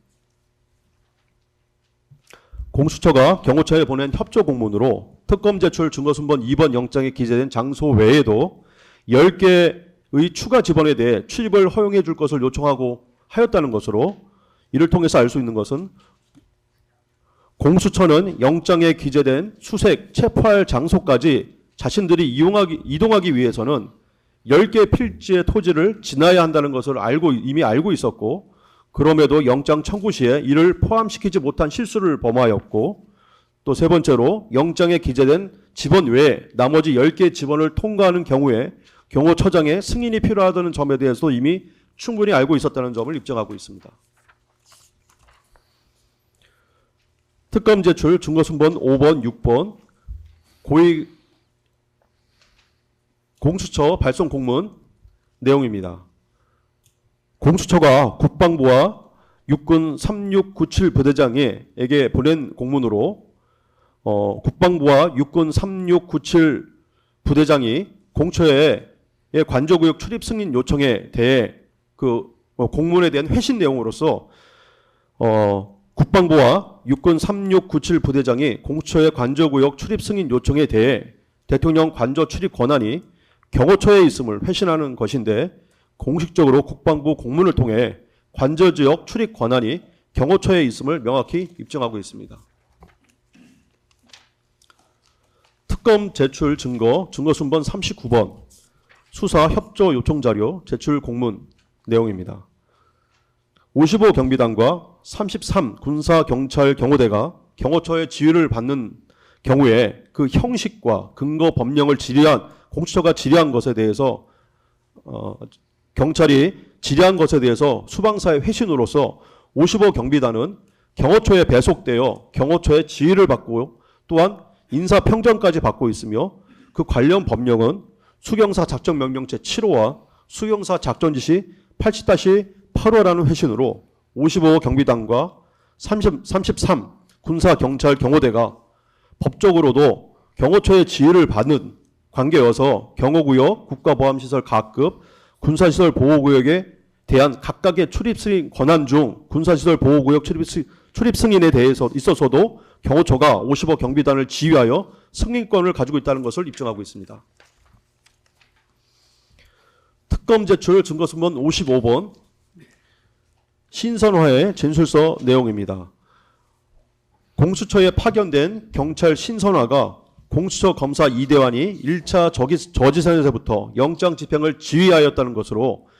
공수처가 경호처에 보낸 협조 공문으로 특검 제출 증거 순번 2번 영장에 기재된 장소 외에도 10개의 추가 지번에 대해 출입을 허용해 줄 것을 요청하고 하였다는 것으로 이를 통해서 알 수 있는 것은 공수처는 영장에 기재된 수색, 체포할 장소까지 자신들이 이동하기 위해서는 10개 필지의 토지를 지나야 한다는 것을 이미 알고 있었고 그럼에도 영장 청구 시에 이를 포함시키지 못한 실수를 범하였고 또 세 번째로 영장에 기재된 지번 외에 나머지 10개 지번을 통과하는 경우에 경호처장의 승인이 필요하다는 점에 대해서도 이미 충분히 알고 있었다는 점을 입증하고 있습니다. 특검 제출 증거 순번 5번, 6번 고위 공수처 발송 공문 내용입니다. 공수처가 국방부와 육군 3697 부대장에게 보낸 공문으로 국방부와 육군 3697 부대장이 공처의 관저구역 출입 승인 요청에 대해 그 공문에 대한 회신 내용으로서 국방부와 육군 3697 부대장이 공수처의 관저구역 출입 승인 요청에 대해 대통령 관저 출입 권한이 경호처에 있음을 회신하는 것인데 공식적으로 국방부 공문을 통해 관저지역 출입 권한이 경호처에 있음을 명확히 입증하고 있습니다. 특검 제출 증거 순번 39번 수사 협조 요청 자료 제출 공문 내용입니다. 55 경비단과 33 군사 경찰 경호대가 경호처의 지휘를 받는 경우에 그 형식과 근거 법령을 공수처가 질의한 것에 대해서 경찰이 질의한 것에 대해서 수방사의 회신으로서 55 경비단은 경호처에 배속되어 경호처의 지휘를 받고 또한 인사평정까지 받고 있으며 그 관련 법령은 수경사 작전명령 제7호와 수경사 작전지시 80-8호라는 회신으로 55 경비단과 33 군사경찰 경호대가 법적으로도 경호처의 지휘를 받는 관계여서 경호구역, 국가보안시설 각급, 군사시설 보호구역에 대한 각각의 출입 승인 권한 중 군사시설 보호구역 출입 승인에 대해서 있어서도 경호처가 50억 경비단을 지휘하여 승인권을 가지고 있다는 것을 입증하고 있습니다. 특검 제출 증거순번 55번 신선화의 진술서 내용입니다. 공수처에 파견된 경찰 신선화가 공수처 검사 이대환이 1차 저지선에서부터 영장 집행을 지휘하였다는 것으로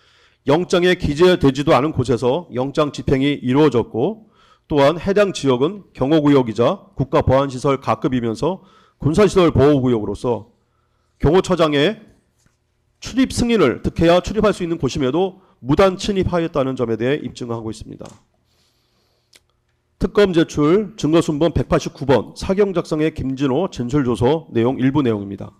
영장에 기재되지도 않은 곳에서 영장 집행이 이루어졌고, 또한 해당 지역은 경호구역이자 국가보안시설 가급이면서 군사시설 보호구역으로서 경호처장의 출입 승인을 득해야 출입할 수 있는 곳임에도 무단 침입하였다는 점에 대해 입증하고 있습니다. 특검 제출 증거순번 189번 사경 작성의 김진호 진술조서 내용 일부 내용입니다.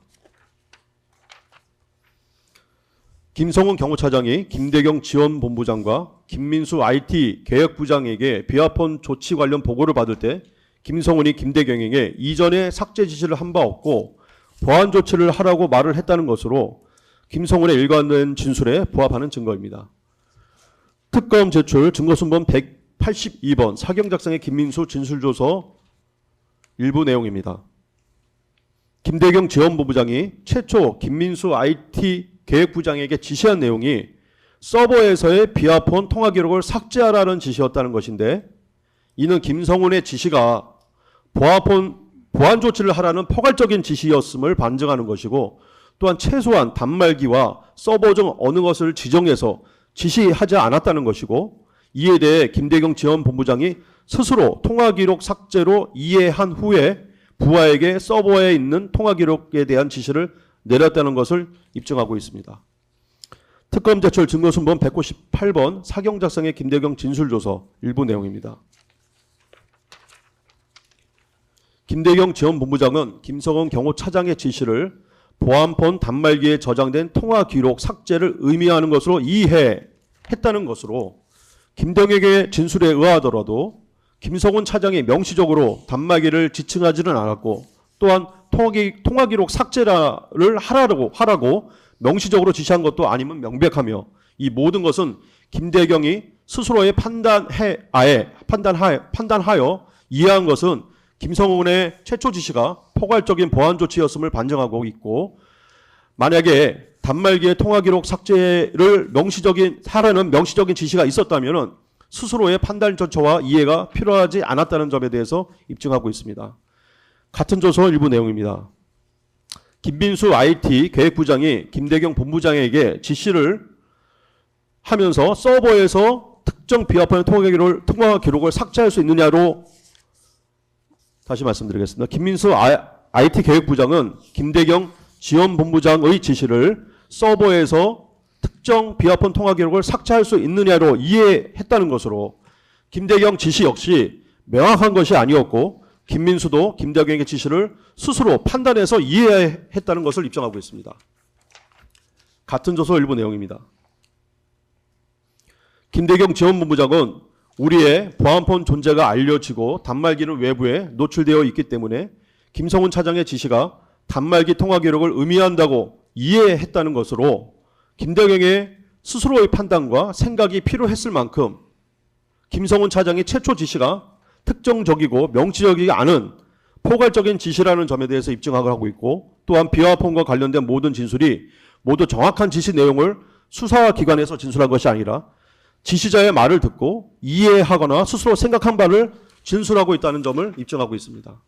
김성훈 경호차장이 김대경 지원본부장과 김민수 IT 계획부장에게 비아폰 조치 관련 보고를 받을 때 김성훈이 김대경에게 이전에 삭제 지시를 한 바 없고 보안 조치를 하라고 말을 했다는 것으로 김성훈의 일관된 진술에 부합하는 증거입니다. 특검 제출 증거순번 182번 사경 작성의 김민수 진술조서 일부 내용입니다. 김대경 지원본부장이 최초 김민수 IT 계획부장에게 지시한 내용이 서버에서의 비아폰 통화 기록을 삭제하라는 지시였다는 것인데, 이는 김성훈의 지시가 보안 조치를 하라는 포괄적인 지시였음을 반증하는 것이고, 또한 최소한 단말기와 서버 중 어느 것을 지정해서 지시하지 않았다는 것이고, 이에 대해 김대경 지원본부장이 스스로 통화 기록 삭제로 이해한 후에 부하에게 서버에 있는 통화 기록에 대한 지시를 내렸다는 것을 입증하고 있습니다. 특검 제출 증거순번 198번 사경 작성의 김대경 진술조서 일부 내용입니다. 김대경 지원본부장은 김성훈 경호차장의 지시를 보안폰 단말기에 저장된 통화 기록 삭제를 의미하는 것으로 이해했다는 것으로 김대경에게 진술에 의하더라도 김성훈 차장이 명시적으로 단말기를 지칭하지는 않았고, 또한 통화 기록 삭제를 하라고 명시적으로 지시한 것도 아니면 명백하며, 이 모든 것은 김대경이 스스로의 판단하여 이해한 것은 김성훈의 최초 지시가 포괄적인 보안 조치였음을 반증하고 있고, 만약에 단말기의 통화 기록 삭제를 하라는 명시적인 지시가 있었다면 스스로의 판단 절차와 이해가 필요하지 않았다는 점에 대해서 입증하고 있습니다. 같은 조서 일부 내용입니다. 김민수 IT 계획부장이 김대경 본부장에게 지시를 하면서 서버에서 특정 비아폰 통화 기록을 삭제할 수 있느냐로, 다시 말씀드리겠습니다. 김민수 IT 계획부장은 김대경 지원본부장의 지시를 서버에서 특정 비아폰 통화 기록을 삭제할 수 있느냐로 이해했다는 것으로, 김대경 지시 역시 명확한 것이 아니었고 김민수도 김대경의 지시를 스스로 판단해서 이해했다는 것을 입증하고 있습니다. 같은 조서 일부 내용입니다. 김대경 지원본부장은 우리의 보안폰 존재가 알려지고 단말기는 외부에 노출되어 있기 때문에 김성훈 차장의 지시가 단말기 통화 기록을 의미한다고 이해했다는 것으로 김대경의 스스로의 판단과 생각이 필요했을 만큼 김성훈 차장의 최초 지시가 특정적이고 명시적이지 않은 포괄적인 지시라는 점에 대해서 입증하고 하고 있고, 또한 비아폰과 관련된 모든 진술이 모두 정확한 지시 내용을 수사기관에서 진술한 것이 아니라 지시자의 말을 듣고 이해하거나 스스로 생각한 바를 진술하고 있다는 점을 입증하고 있습니다.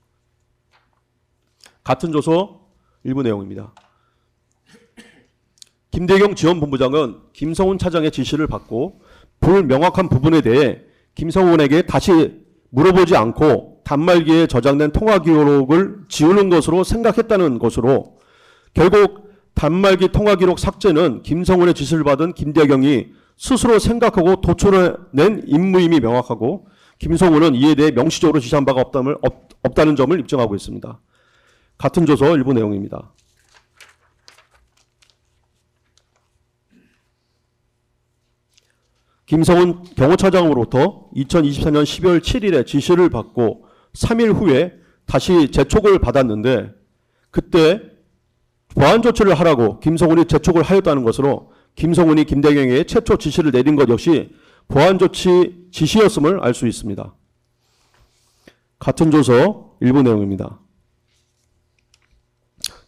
같은 조서 일부 내용입니다. 김대경 지원본부장은 김성훈 차장의 지시를 받고 불명확한 부분에 대해 김성훈에게 다시 물어보지 않고 단말기에 저장된 통화 기록을 지우는 것으로 생각했다는 것으로, 결국 단말기 통화 기록 삭제는 김성훈의 지시를 받은 김대경이 스스로 생각하고 도출해낸 임무임이 명확하고, 김성훈은 이에 대해 명시적으로 지시한 바가 없다는 점을 입증하고 있습니다. 같은 조서 일부 내용입니다. 김성훈 경호차장으로부터 2024년 12월 7일에 지시를 받고 3일 후에 다시 재촉을 받았는데, 그때 보안 조치를 하라고 김성훈이 재촉을 하였다는 것으로 김성훈이 김대경에게 최초 지시를 내린 것 역시 보안조치 지시였음을 알 수 있습니다. 같은 조서 일부 내용입니다.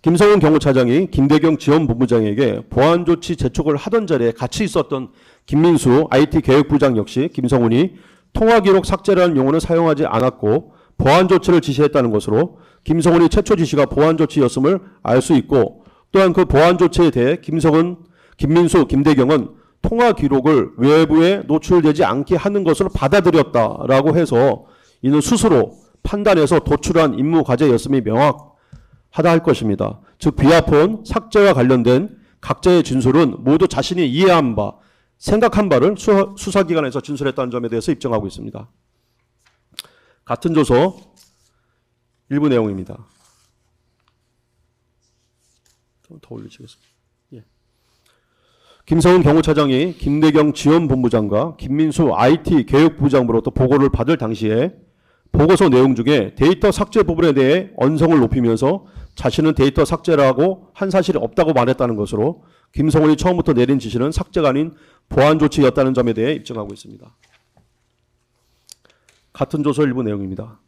김성훈 경호차장이 김대경 지원본부장에게 보안조치 재촉을 하던 자리에 같이 있었던 김민수 IT개혁부장 역시 김성훈이 통화기록 삭제라는 용어는 사용하지 않았고 보안조치를 지시했다는 것으로 김성훈이 최초 지시가 보안조치였음을 알 수 있고, 또한 그 보안조치에 대해 김민수, 김대경은 통화기록을 외부에 노출되지 않게 하는 것으로 받아들였다라고 해서 이는 스스로 판단해서 도출한 임무 과제였음이 명확하다 할 것입니다. 즉 비아폰 삭제와 관련된 각자의 진술은 모두 자신이 이해한 바, 생각한 바를 수사기관에서 진술했다는 점에 대해서 입증하고 있습니다. 같은 조서 일부 내용입니다. 좀 더 올리시겠습니다. 예. 김성훈 경호차장이 김대경 지원본부장과 김민수 IT개혁부장으로부터 보고를 받을 당시에 보고서 내용 중에 데이터 삭제 부분에 대해 언성을 높이면서 자신은 데이터 삭제라고 한 사실이 없다고 말했다는 것으로 김성훈이 처음부터 내린 지시는 삭제가 아닌 보안 조치였다는 점에 대해 입증하고 있습니다. 같은 조서 일부 내용입니다.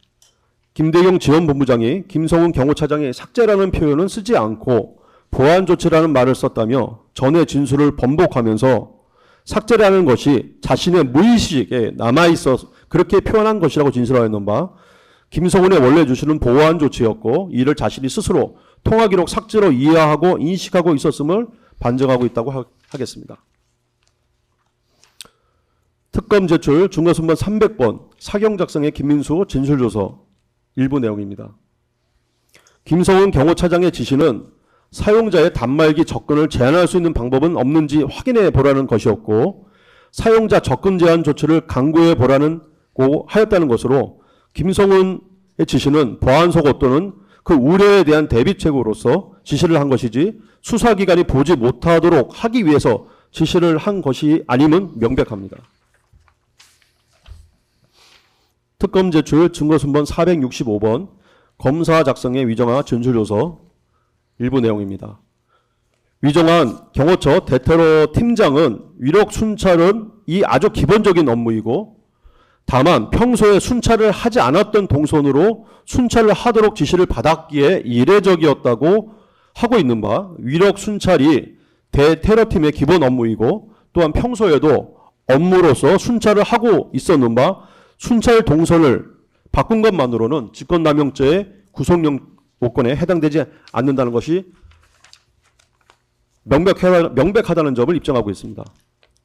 김대경 지원본부장이 김성훈 경호차장이 삭제라는 표현은 쓰지 않고 보안 조치라는 말을 썼다며 전의 진술을 번복하면서 삭제라는 것이 자신의 무의식에 남아있어 그렇게 표현한 것이라고 진술하였는 바, 김성훈의 원래 주시는 보안 조치였고 이를 자신이 스스로 통화기록 삭제로 이해하고 인식하고 있었음을 반증하고 있다고 하겠습니다. 특검 제출 증거순번 300번 사경 작성의 김민수 진술조서 일부 내용입니다. 김성훈 경호차장의 지시는 사용자의 단말기 접근을 제한할 수 있는 방법은 없는지 확인해 보라는 것이었고, 사용자 접근 제한 조치를 강구해 보라는 고 하였다는 것으로 김성훈의 지시는 보안속어 또는 그 우려에 대한 대비책으로서 지시를 한 것이지 수사기관이 보지 못하도록 하기 위해서 지시를 한 것이 아님은 명백합니다. 특검 제출 증거순번 465번 검사 작성의 위정화 진술조서 일부 내용입니다. 위정한 경호처 대테러 팀장은 위력 순찰은 이 아주 기본적인 업무이고, 다만 평소에 순찰을 하지 않았던 동선으로 순찰을 하도록 지시를 받았기에 이례적이었다고 하고 있는 바, 위력 순찰이 대테러팀의 기본 업무이고 또한 평소에도 업무로서 순찰을 하고 있었는 바, 순찰 동선을 바꾼 것만으로는 직권남용죄의 구속용 요건에 해당되지 않는다는 것이 명백하다는 점을 입증하고 있습니다.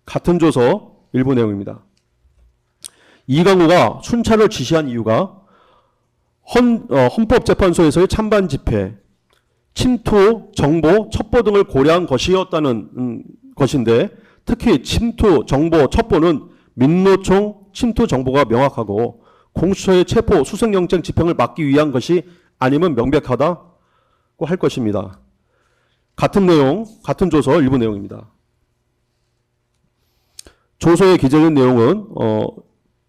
같은 조서 일부 내용입니다. 이강우가 순찰을 지시한 이유가 헌법재판소에서의 찬반 집회, 침투, 정보, 첩보 등을 고려한 것이었다는 것인데, 특히 침투, 정보, 첩보는 민노총 침투 정보가 명확하고 공수처의 체포, 수색영장 집행을 막기 위한 것이 아니면 명백하다고 할 것입니다. 같은 내용, 같은 조서 일부 내용입니다. 조서에 기재된 내용은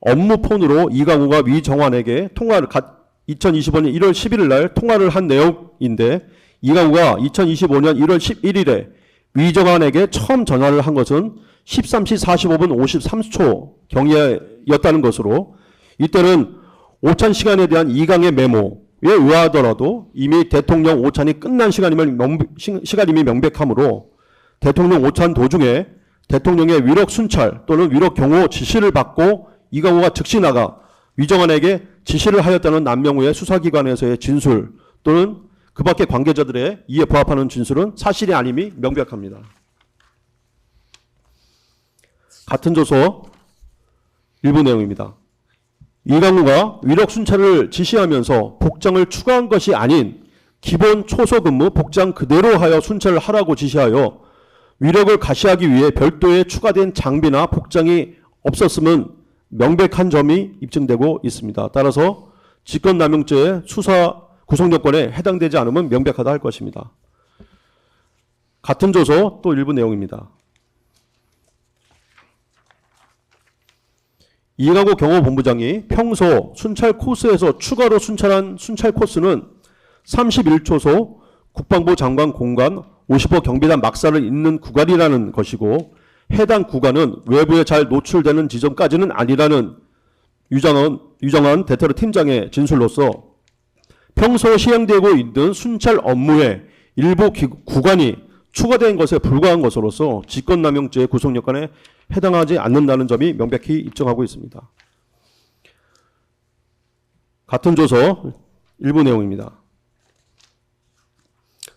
업무폰으로 이강우가 위정환에게 2025년 1월 11일 날 통화를 한 내용인데, 이강우가 2025년 1월 11일에 위정환에게 처음 전화를 한 것은 13시 45분 53초 경이었다는 것으로, 이때는 오찬 시간에 대한 이강의 메모에 의하더라도 이미 대통령 오찬이 끝난 시간임이 명백하므로 대통령 오찬 도중에 대통령의 위력 순찰 또는 위력 경호 지시를 받고 이강우가 즉시 나가 위정환에게 지시를 하였다는 남명우의 수사기관에서의 진술 또는 그 밖의 관계자들의 이에 부합하는 진술은 사실이 아님이 명백합니다. 같은 조서 일부 내용입니다. 이강우가 위력 순찰을 지시하면서 복장을 추가한 것이 아닌 기본 초소 근무 복장 그대로 하여 순찰을 하라고 지시하여 위력을 가시하기 위해 별도의 추가된 장비나 복장이 없었음은 명백한 점이 입증되고 있습니다. 따라서 직권남용죄의 수사 구속요건에 해당되지 않으면 명백하다 할 것입니다. 같은 조서 또 일부 내용입니다. 이강우 경호본부장이 평소 순찰 코스에서 추가로 순찰한 순찰 코스는 31초소 국방부 장관 공관 50호 경비단 막사를 잇는 구간이라는 것이고 해당 구간은 외부에 잘 노출되는 지점까지는 아니라는 유정한 대테러 팀장의 진술로서 평소 시행되고 있는 순찰 업무의 일부 구간이 추가된 것에 불과한 것으로서 직권남용죄의 구속요건에 해당하지 않는다는 점이 명백히 입증하고 있습니다. 같은 조서 일부 내용입니다.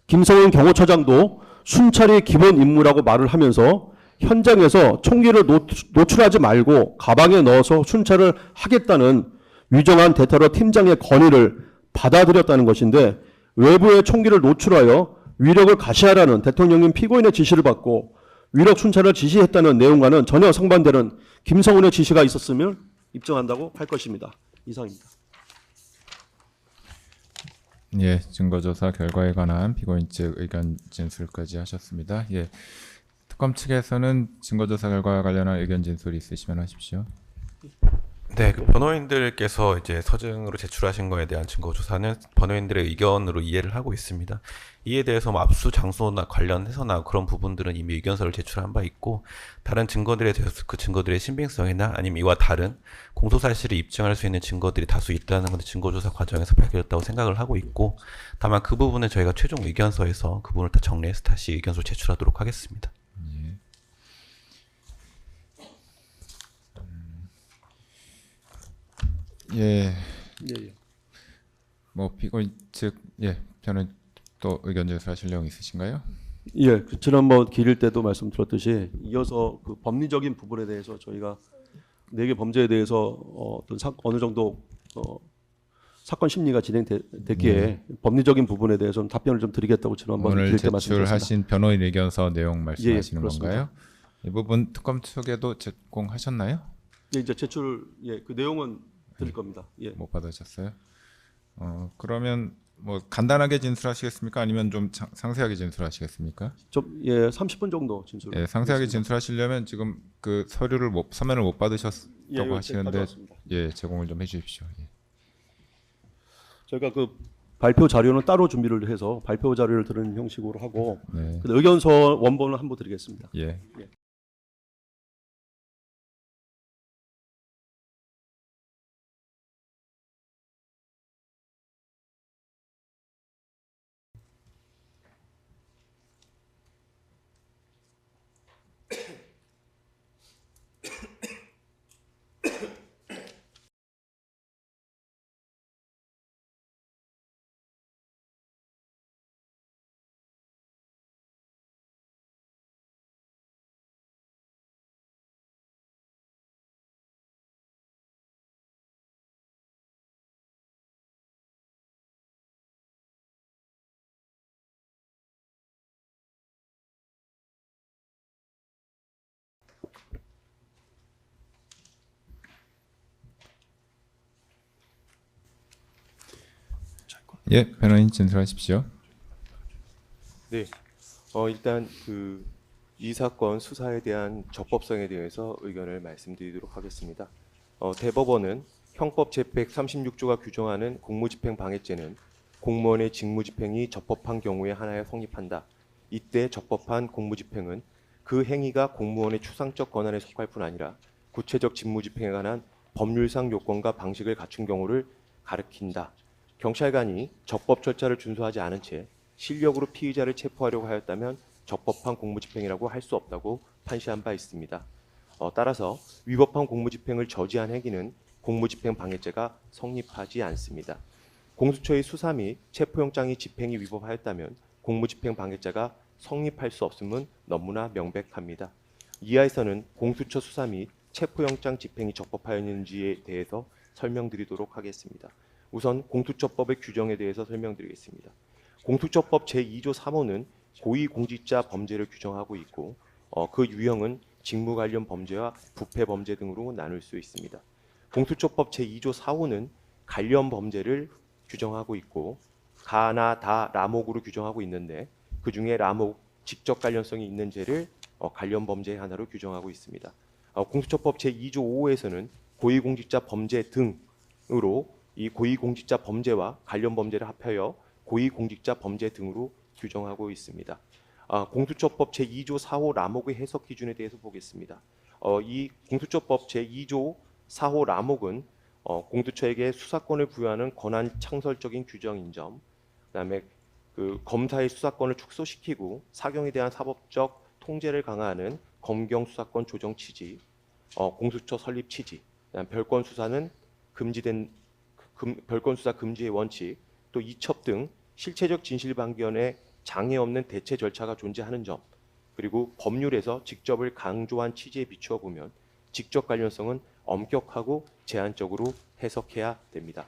김성은 경호처장도 순찰이 기본 임무라고 말을 하면서 현장에서 총기를 노출하지 말고 가방에 넣어서 순찰을 하겠다는 유정한 대테러 팀장의 건의를 받아들였다는 것인데 외부에 총기를 노출하여 위력을 가시하라는 대통령님 피고인의 지시를 받고 위력 순찰을 지시했다는 내용과는 전혀 상반되는 김성훈의 지시가 있었음을 입증한다고 할 것입니다. 이상입니다. 예, 증거조사 결과에 관한 피고인 측 의견 진술까지 하셨습니다. 예, 특검 측에서는 증거조사 결과와 관련한 의견 진술 있으시면 하십시오. 네, 그 변호인들께서 이제 서증으로 제출하신 거에 대한 증거 조사는 변호인들의 의견으로 이해를 하고 있습니다. 이에 대해서 뭐 압수 장소나 관련해서나 그런 부분들은 이미 의견서를 제출한 바 있고 다른 증거들에 대해서 그 증거들의 신빙성이나 아니면 이와 다른 공소 사실을 입증할 수 있는 증거들이 다수 있다는 것을 증거 조사 과정에서 밝혀졌다고 생각을 하고 있고 다만 그 부분은 저희가 최종 의견서에서 그 부분을 다 정리해서 다시 의견서 제출하도록 하겠습니다. 예, 예. 뭐 피고인 측 변호인 또 의견 진술하실 내용 있으신가요? 예, 그 지난번 기일 때도 말씀드렸듯이 이어서 그 법리적인 부분에 대해서 저희가 4개 범죄에 대해서 어떤 어느 정도 사건 심리가 진행됐기에 법리적인 부분에 대해서는 답변을 좀 드리겠다고 지난번 오늘 기일 때 말씀드렸습니다. 제출하신 변호인 의견서 내용 말씀하시는 그렇습니다. 건가요? 이 부분 특검 측에도 제공하셨나요? 예, 이제 제출 그 내용은 드릴 겁니다. 예. 못 받으셨어요? 그러면 뭐 간단하게 진술하시겠습니까? 아니면 좀 상세하게 진술하시겠습니까? 좀 30분 정도 진술. 예, 상세하게 진술하시려면 지금 그 서류를 서면을 못 받으셨다고 이거 하시는데 가져왔습니다. 예, 제공을 좀 해주십시오. 예. 저희가 그 발표 자료는 따로 준비를 해서 발표 자료를 드리는 형식으로 하고 네, 그 의견서 원본을 한부 드리겠습니다. 예. 예, 변호인 진술하십시오. 네, 일단 이 사건 수사에 대한 적법성에 대해서 의견을 말씀드리도록 하겠습니다. 대법원은 형법 제136조가 규정하는 공무집행 방해죄는 공무원의 직무집행이 적법한 경우에 하나에 성립한다. 이때 적법한 공무집행은 그 행위가 공무원의 추상적 권한에 속할 뿐 아니라 구체적 직무집행에 관한 법률상 요건과 방식을 갖춘 경우를 가리킨다. 경찰관이 적법 절차를 준수하지 않은 채 실력으로 피의자를 체포하려고 하였다면 적법한 공무집행이라고 할 수 없다고 판시한 바 있습니다. 따라서 위법한 공무집행을 저지한 행위는 공무집행 방해죄가 성립하지 않습니다. 공수처의 수사 및 체포영장의 집행이 위법하였다면 공무집행 방해죄가 성립할 수 없음은 너무나 명백합니다. 이하에서는 공수처 수사 및 체포영장 집행이 적법하였는지에 대해서 설명드리도록 하겠습니다. 우선 공수처법의 규정에 대해서 설명드리겠습니다. 공수처법 제2조 3호는 고위공직자 범죄를 규정하고 있고 그 유형은 직무 관련 범죄와 부패 범죄 등으로 나눌 수 있습니다. 공수처법 제2조 4호는 관련 범죄를 규정하고 있고 가나 다 라목으로 규정하고 있는데 그중에 라목 직접 관련성이 있는 죄를 관련 범죄의 하나로 규정하고 있습니다. 공수처법 제2조 5호에서는 고위공직자 범죄 등으로 이 고위공직자 범죄와 관련 범죄를 합하여 고위공직자 범죄 등으로 규정하고 있습니다. 공수처법 제2조 4호 라목의 해석 기준에 대해서 보겠습니다. 이 공수처법 제2조 4호 라목은 공수처에게 수사권을 부여하는 권한 창설적인 규정인 점, 그다음에 그 검사의 수사권을 축소시키고 사경에 대한 사법적 통제를 강화하는 검경 수사권 조정 취지, 공수처 설립 취지, 그다음 별건 수사는 금지된 별건 수사 금지의 원칙, 또 이첩 등 실체적 진실 반견에 장애 없는 대체 절차가 존재하는 점, 그리고 법률에서 직접을 강조한 취지에 비추어 보면 직접 관련성은 엄격하고 제한적으로 해석해야 됩니다.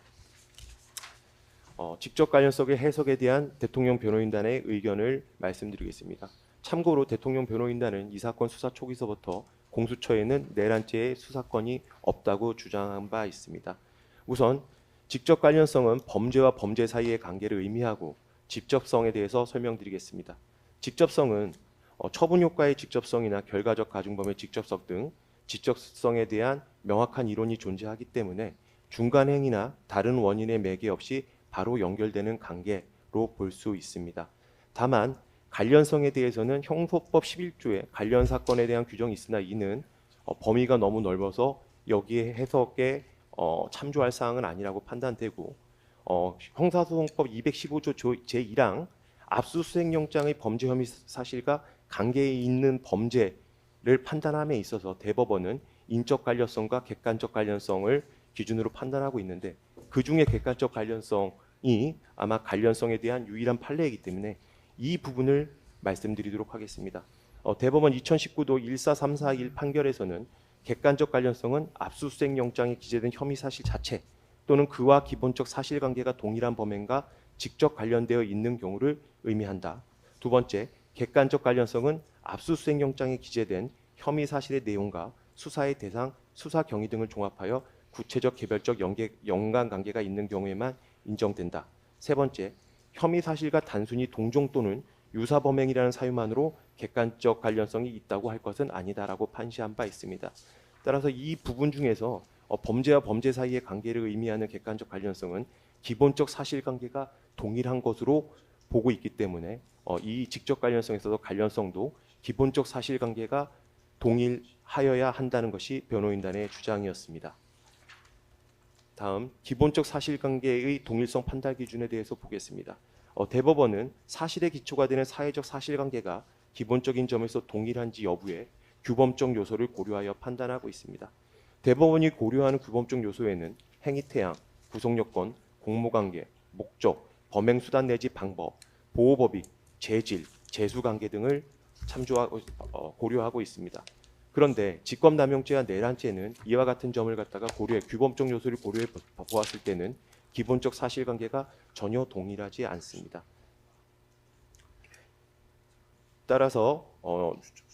직접 관련성의 해석에 대한 대통령 변호인단의 의견을 말씀드리겠습니다. 참고로 대통령 변호인단은 이 사건 수사 초기서부터 공수처에는 내란죄의 수사권이 없다고 주장한 바 있습니다. 우선 직접 관련성은 범죄와 범죄 사이의 관계를 의미하고 직접성에 대해서 설명드리겠습니다. 직접성은 처분 효과의 직접성이나 결과적 가중범의 직접성 등 직접성에 대한 명확한 이론이 존재하기 때문에 중간 행위나 다른 원인의 매개 없이 바로 연결되는 관계로 볼 수 있습니다. 다만 관련성에 대해서는 형소법 11조에 관련 사건에 대한 규정이 있으나 이는 범위가 너무 넓어서 여기에 해석에 참조할 사항은 아니라고 판단되고, 형사소송법 215조 제1항 압수수색영장의 범죄 혐의 사실과 관계에 있는 범죄를 판단함에 있어서 대법원은 인적 관련성과 객관적 관련성을 기준으로 판단하고 있는데, 그 중에 객관적 관련성이 아마 관련성에 대한 유일한 판례이기 때문에 이 부분을 말씀드리도록 하겠습니다. 대법원 2019도 14341 판결에서는 객관적 관련성은 압수수색 영장에 기재된 혐의 사실 자체 또는 그와 기본적 사실관계가 동일한 범행과 직접 관련되어 있는 경우를 의미한다. 두 번째, 객관적 관련성은 압수수색 영장에 기재된 혐의 사실의 내용과 수사의 대상, 수사 경위 등을 종합하여 구체적 개별적 연관관계가 있는 경우에만 인정된다. 세 번째, 혐의 사실과 단순히 동종 또는 유사 범행이라는 사유만으로 객관적 관련성이 있다고 할 것은 아니다라고 판시한 바 있습니다. 따라서 이 부분 중에서 범죄와 범죄 사이의 관계를 의미하는 객관적 관련성은 기본적 사실관계가 동일한 것으로 보고 있기 때문에 이 직접 관련성에서도 관련성도 기본적 사실관계가 동일하여야 한다는 것이 변호인단의 주장이었습니다. 다음, 기본적 사실관계의 동일성 판단 기준에 대해서 보겠습니다. 대법원은 사실의 기초가 되는 사회적 사실관계가 기본적인 점에서 동일한지 여부에 규범적 요소를 고려하여 판단하고 있습니다. 대법원이 고려하는 규범적 요소에는 행위태양, 구속요건, 공모관계, 목적, 범행수단 내지 방법, 보호법익, 재질, 재수관계 등을 고려하고 있습니다. 그런데 직권남용죄와 내란죄는 이와 같은 점을 갖다가 규범적 요소를 고려해 보았을 때는 기본적 사실관계가 전혀 동일하지 않습니다. 따라서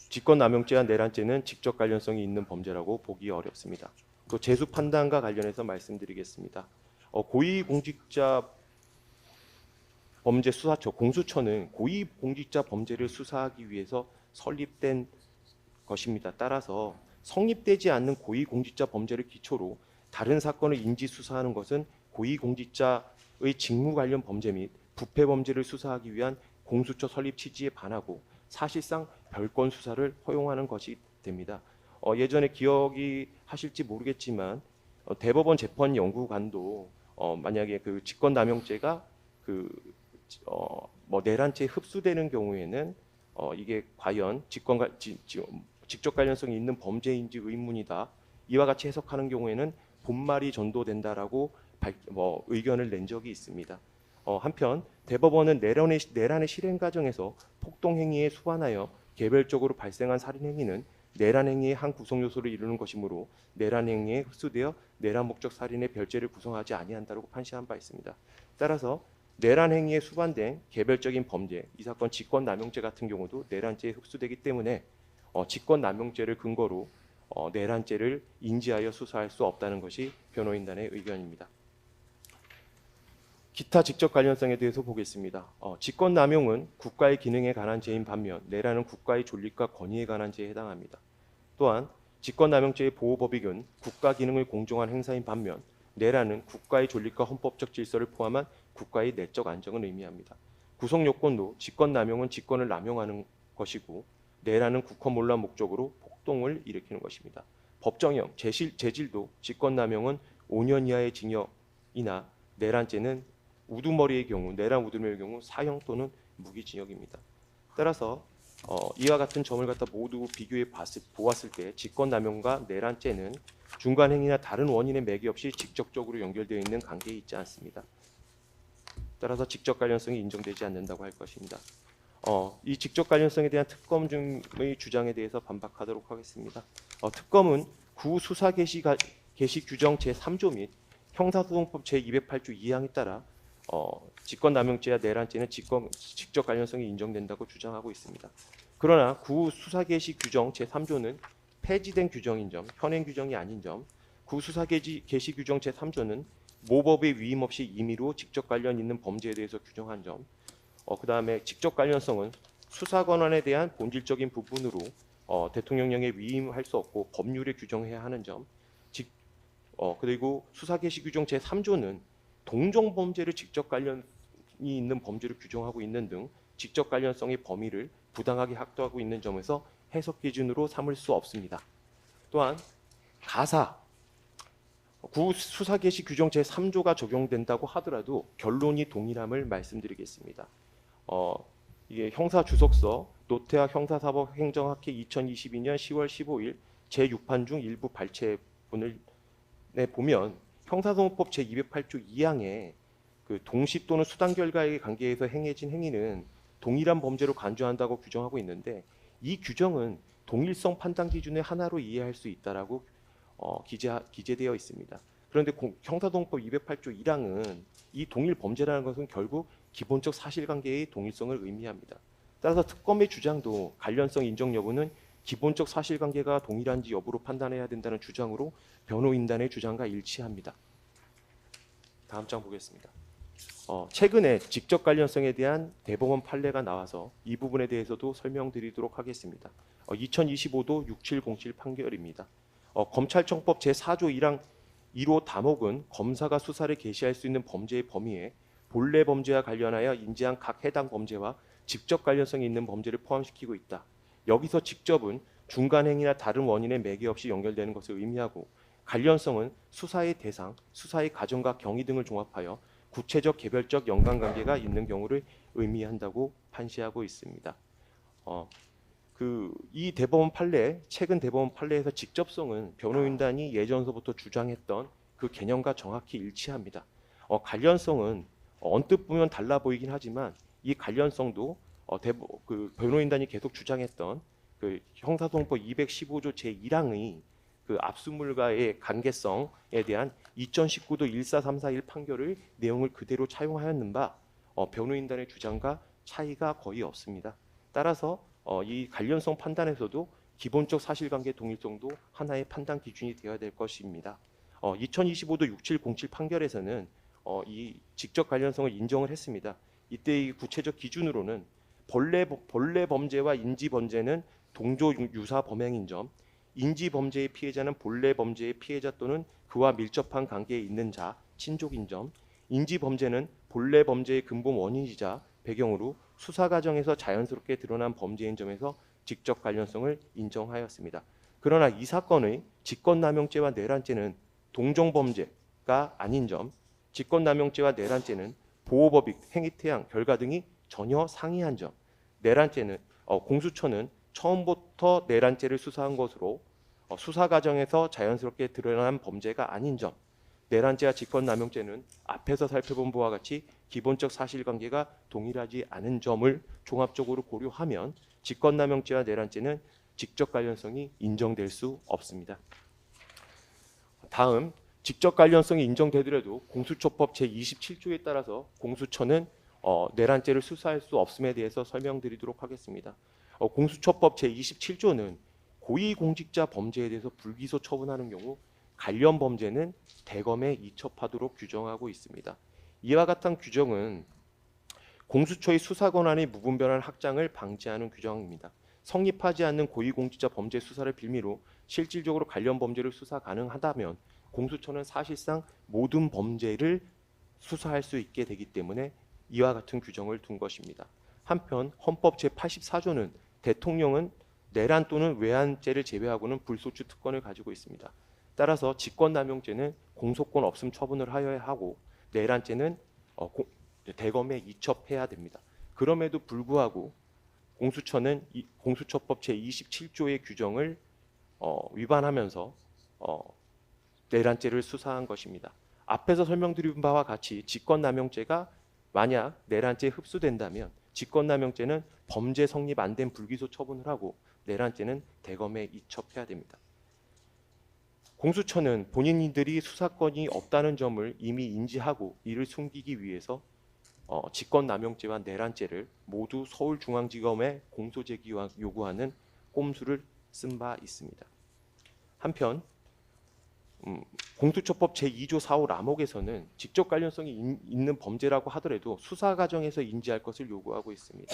직권남용죄와 내란죄는 직접 관련성이 있는 범죄라고 보기 어렵습니다. 또 재수 판단과 관련해서 말씀드리겠습니다. 고위공직자 범죄 수사처, 공수처는 고위공직자 범죄를 수사하기 위해서 설립된 것입니다. 따라서 성립되지 않는 고위공직자 범죄를 기초로 다른 사건을 인지 수사하는 것은 고위공직자의 직무 관련 범죄 및 부패 범죄를 수사하기 위한 공수처 설립 취지에 반하고 사실상 별건 수사를 허용하는 것이 됩니다. 예전에 기억이 하실지 모르겠지만 대법원 재판연구관도 만약에 그 직권남용죄가 내란죄에 흡수되는 경우에는 이게 과연 직접 관련성이 있는 범죄인지 의문이다. 이와 같이 해석하는 경우에는 본말이 전도된다라고 의견을 낸 적이 있습니다. 한편 대법원은 내란의 실행 과정에서 폭동 행위에 수반하여 개별적으로 발생한 살인 행위는 내란 행위의 한 구성 요소를 이루는 것이므로 내란 행위에 흡수되어 내란 목적 살인의 별죄를 구성하지 아니한다고 판시한 바 있습니다. 따라서 내란 행위에 수반된 개별적인 범죄, 이 사건 직권남용죄 같은 경우도 내란죄에 흡수되기 때문에 직권남용죄를 근거로 내란죄를 인지하여 수사할 수 없다는 것이 변호인단의 의견입니다. 기타 직접 관련성에 대해서 보겠습니다. 직권남용은 국가의 기능에 관한 죄인 반면 내란은 국가의 존립과 권위에 관한 죄에 해당합니다. 또한 직권남용죄의 보호법익은 국가 기능을 공정한 행사인 반면 내란은 국가의 존립과 헌법적 질서를 포함한 국가의 내적 안정을 의미합니다. 구속요건도 직권남용은 직권을 남용하는 것이고 내란은 국헌몰란 목적으로 폭동을 일으키는 것입니다. 법정형, 재질도 직권남용은 5년 이하의 징역이나 내란 우두머리의 경우 사형 또는 무기징역입니다. 따라서 이와 같은 점을 갖다 모두 비교해 보았을 때 직권남용과 내란죄는 중간행위나 다른 원인의 매개 없이 직접적으로 연결되어 있는 관계에 있지 않습니다. 따라서 직접 관련성이 인정되지 않는다고 할 것입니다. 이 직접 관련성에 대한 특검 중의 주장에 대해서 반박하도록 하겠습니다. 특검은 구 수사 개시 규정 제3조 및 형사소송법 제208조 2항에 따라 직권남용죄와 내란죄는 직접 관련성이 인정된다고 주장하고 있습니다. 그러나 구 수사 개시 규정 제3조는 폐지된 규정인 점, 현행 규정이 아닌 점, 구 수사 개시 규정 제3조는 모법의 위임 없이 임의로 직접 관련 있는 범죄에 대해서 규정한 점, 그 다음에 직접 관련성은 수사 권한에 대한 본질적인 부분으로 대통령령에 위임할 수 없고 법률에 규정해야 하는 점, 그리고 수사 개시 규정 제3조는 동종 범죄를 직접 관련이 있는 범죄를 규정하고 있는 등 직접 관련성의 범위를 부당하게 확대하고 있는 점에서 해석 기준으로 삼을 수 없습니다. 또한 가사 구 수사 개시 규정 제3조가 적용된다고 하더라도 결론이 동일함을 말씀드리겠습니다. 이게 형사주석서 노태학 형사사법행정학회 2022년 10월 15일 제6판 중 일부 발췌본을 보면 형사소송법 제208조 2항에 그 동시 또는 수단 결과의 관계에서 행해진 행위는 동일한 범죄로 간주한다고 규정하고 있는데 이 규정은 동일성 판단 기준의 하나로 이해할 수 있다라고 기재되어 있습니다. 그런데 형사소송법 208조 1항은 이 동일 범죄라는 것은 결국 기본적 사실관계의 동일성을 의미합니다. 따라서 특검의 주장도 관련성 인정 여부는 기본적 사실관계가 동일한지 여부로 판단해야 된다는 주장으로 변호인단의 주장과 일치합니다. 다음 장 보겠습니다. 최근에 직접 관련성에 대한 대법원 판례가 나와서 이 부분에 대해서도 설명드리도록 하겠습니다. 2025도 6707 판결입니다. 검찰청법 제4조 1항 1호 다목은 검사가 수사를 개시할 수 있는 범죄의 범위에 본래 범죄와 관련하여 인지한 각 해당 범죄와 직접 관련성이 있는 범죄를 포함시키고 있다. 여기서 직접은 중간행위나 다른 원인의 매개 없이 연결되는 것을 의미하고 관련성은 수사의 대상, 수사의 과정과 경위 등을 종합하여 구체적 개별적 연관관계가 있는 경우를 의미한다고 판시하고 있습니다. 이 대법원 판례, 최근 대법원 판례에서 직접성은 변호인단이 예전서부터 주장했던 그 개념과 정확히 일치합니다. 관련성은 언뜻 보면 달라 보이긴 하지만 이 관련성도 변호인단이 계속 주장했던 그 형사소송법 215조 제1항의 그 압수물과의 관계성에 대한 2019도 14341 판결을 내용을 그대로 차용하였는 바 변호인단의 주장과 차이가 거의 없습니다. 따라서 이 관련성 판단에서도 기본적 사실관계 동일성도 하나의 판단 기준이 되어야 될 것입니다. 2025도 6707 판결에서는 이 직접 관련성을 인정을 했습니다. 이때 이 구체적 기준으로는 본래 범죄와 인지 범죄는 동조 유사 범행인 점, 인지 범죄의 피해자는 본래 범죄의 피해자 또는 그와 밀접한 관계에 있는 자, 친족인 점, 인지 범죄는 본래 범죄의 근본 원인이자 배경으로 수사 과정에서 자연스럽게 드러난 범죄인 점에서 직접 관련성을 인정하였습니다. 그러나 이 사건의 직권남용죄와 내란죄는 동종 범죄가 아닌 점, 직권남용죄와 내란죄는 보호법익, 행위태양, 결과 등이 전혀 상이한 점, 내란죄는 공수처는 처음부터 내란죄를 수사한 것으로 수사 과정에서 자연스럽게 드러난 범죄가 아닌 점, 내란죄와 직권남용죄는 앞에서 살펴본 바와 같이 기본적 사실관계가 동일하지 않은 점을 종합적으로 고려하면 직권남용죄와 내란죄는 직접 관련성이 인정될 수 없습니다. 다음, 직접 관련성이 인정되더라도 공수처법 제27조에 따라서 공수처는 내란죄를 수사할 수 없음에 대해서 설명드리도록 하겠습니다. 공수처법 제27조는 고위공직자 범죄에 대해서 불기소 처분하는 경우 관련 범죄는 대검에 이첩하도록 규정하고 있습니다. 이와 같은 규정은 공수처의 수사 권한의 무분별한 확장을 방지하는 규정입니다. 성립하지 않는 고위공직자 범죄 수사를 빌미로 실질적으로 관련 범죄를 수사 가능하다면 공수처는 사실상 모든 범죄를 수사할 수 있게 되기 때문에 이와 같은 규정을 둔 것입니다. 한편 헌법 제84조는 대통령은 내란 또는 외환죄를 제외하고는 불소추 특권을 가지고 있습니다. 따라서 직권남용죄는 공소권 없음 처분을 하여야 하고 내란죄는 대검에 이첩해야 됩니다. 그럼에도 불구하고 공수처는 공수처법 제27조의 규정을 위반하면서 내란죄를 수사한 것입니다. 앞에서 설명드린 바와 같이 직권남용죄가 만약 내란죄에 흡수된다면 직권남용죄는 범죄 성립 안 된 불기소 처분을 하고 내란죄는 대검에 이첩해야 됩니다. 공수처는 본인들이 수사권이 없다는 점을 이미 인지하고 이를 숨기기 위해서 직권남용죄와 내란죄를 모두 서울중앙지검에 공소제기 요구하는 꼼수를 쓴 바 있습니다. 한편 공수처법 제2조 4호 라목에서는 직접 관련성이 있는 범죄라고 하더라도 수사 과정에서 인지할 것을 요구하고 있습니다.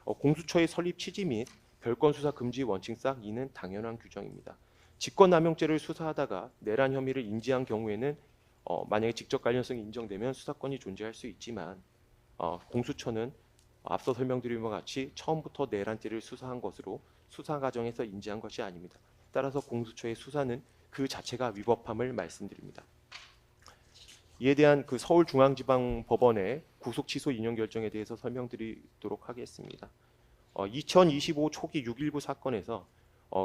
공수처의 설립 취지 및 별건 수사 금지 원칙상 이는 당연한 규정입니다. 직권남용죄를 수사하다가 내란 혐의를 인지한 경우에는 만약에 직접 관련성이 인정되면 수사권이 존재할 수 있지만 공수처는 앞서 설명드린 바와 같이 처음부터 내란죄를 수사한 것으로 수사 과정에서 인지한 것이 아닙니다. 따라서 공수처의 수사는 그 자체가 위법함을 말씀드립니다. 이에 대한 그 서울중앙지방법원의 구속 취소 인용 결정에 대해서 설명드리도록 하겠습니다. 2025 초기 6.19 사건에서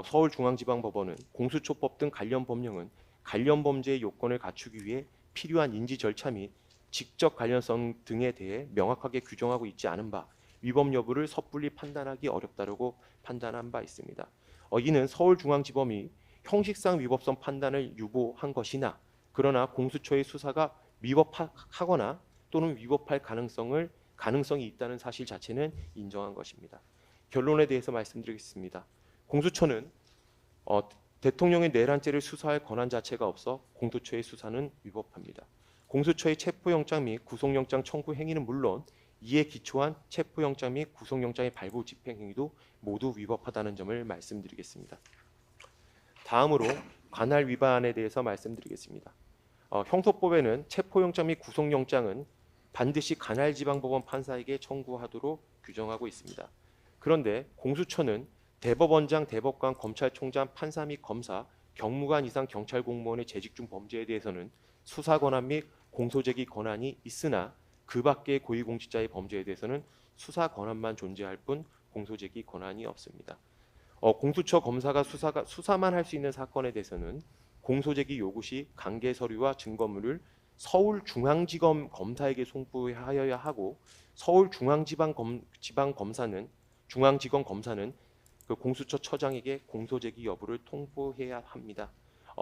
서울중앙지방법원은 공수처법 등 관련 법령은 관련 범죄의 요건을 갖추기 위해 필요한 인지 절차 및 직접 관련성 등에 대해 명확하게 규정하고 있지 않은 바 위법 여부를 섣불리 판단하기 어렵다고 판단한 바 있습니다. 이는 서울중앙지법이 형식상 위법성 판단을 유보한 것이나 그러나 공수처의 수사가 위법하거나 또는 위법할 가능성이 있다는 사실 자체는 인정한 것입니다. 결론에 대해서 말씀드리겠습니다. 공수처는 대통령의 내란죄를 수사할 권한 자체가 없어 공수처의 수사는 위법합니다. 공수처의 체포영장 및 구속영장 청구 행위는 물론 이에 기초한 체포영장 및 구속영장의 발부 집행 행위도 모두 위법하다는 점을 말씀드리겠습니다. 다음으로 관할 위반에 대해서 말씀드리겠습니다. 형소법에는 체포영장 및 구속영장은 반드시 관할지방법원 판사에게 청구하도록 규정하고 있습니다. 그런데 공수처는 대법원장, 대법관, 검찰총장, 판사 및 검사, 경무관 이상 경찰 공무원의 재직 중 범죄에 대해서는 수사 권한 및 공소제기 권한이 있으나 그 밖의 고위공직자의 범죄에 대해서는 수사 권한만 존재할 뿐 공소제기 권한이 없습니다. 공수처 검사가 수사만 할 수 있는 사건에 대해서는 공소제기 요구 시 관계 서류와 증거물을 서울중앙지검 검사에게 송부하여야 하고 서울중앙지방 검사는 중앙지검 검사는 그 공수처 처장에게 공소제기 여부를 통보해야 합니다.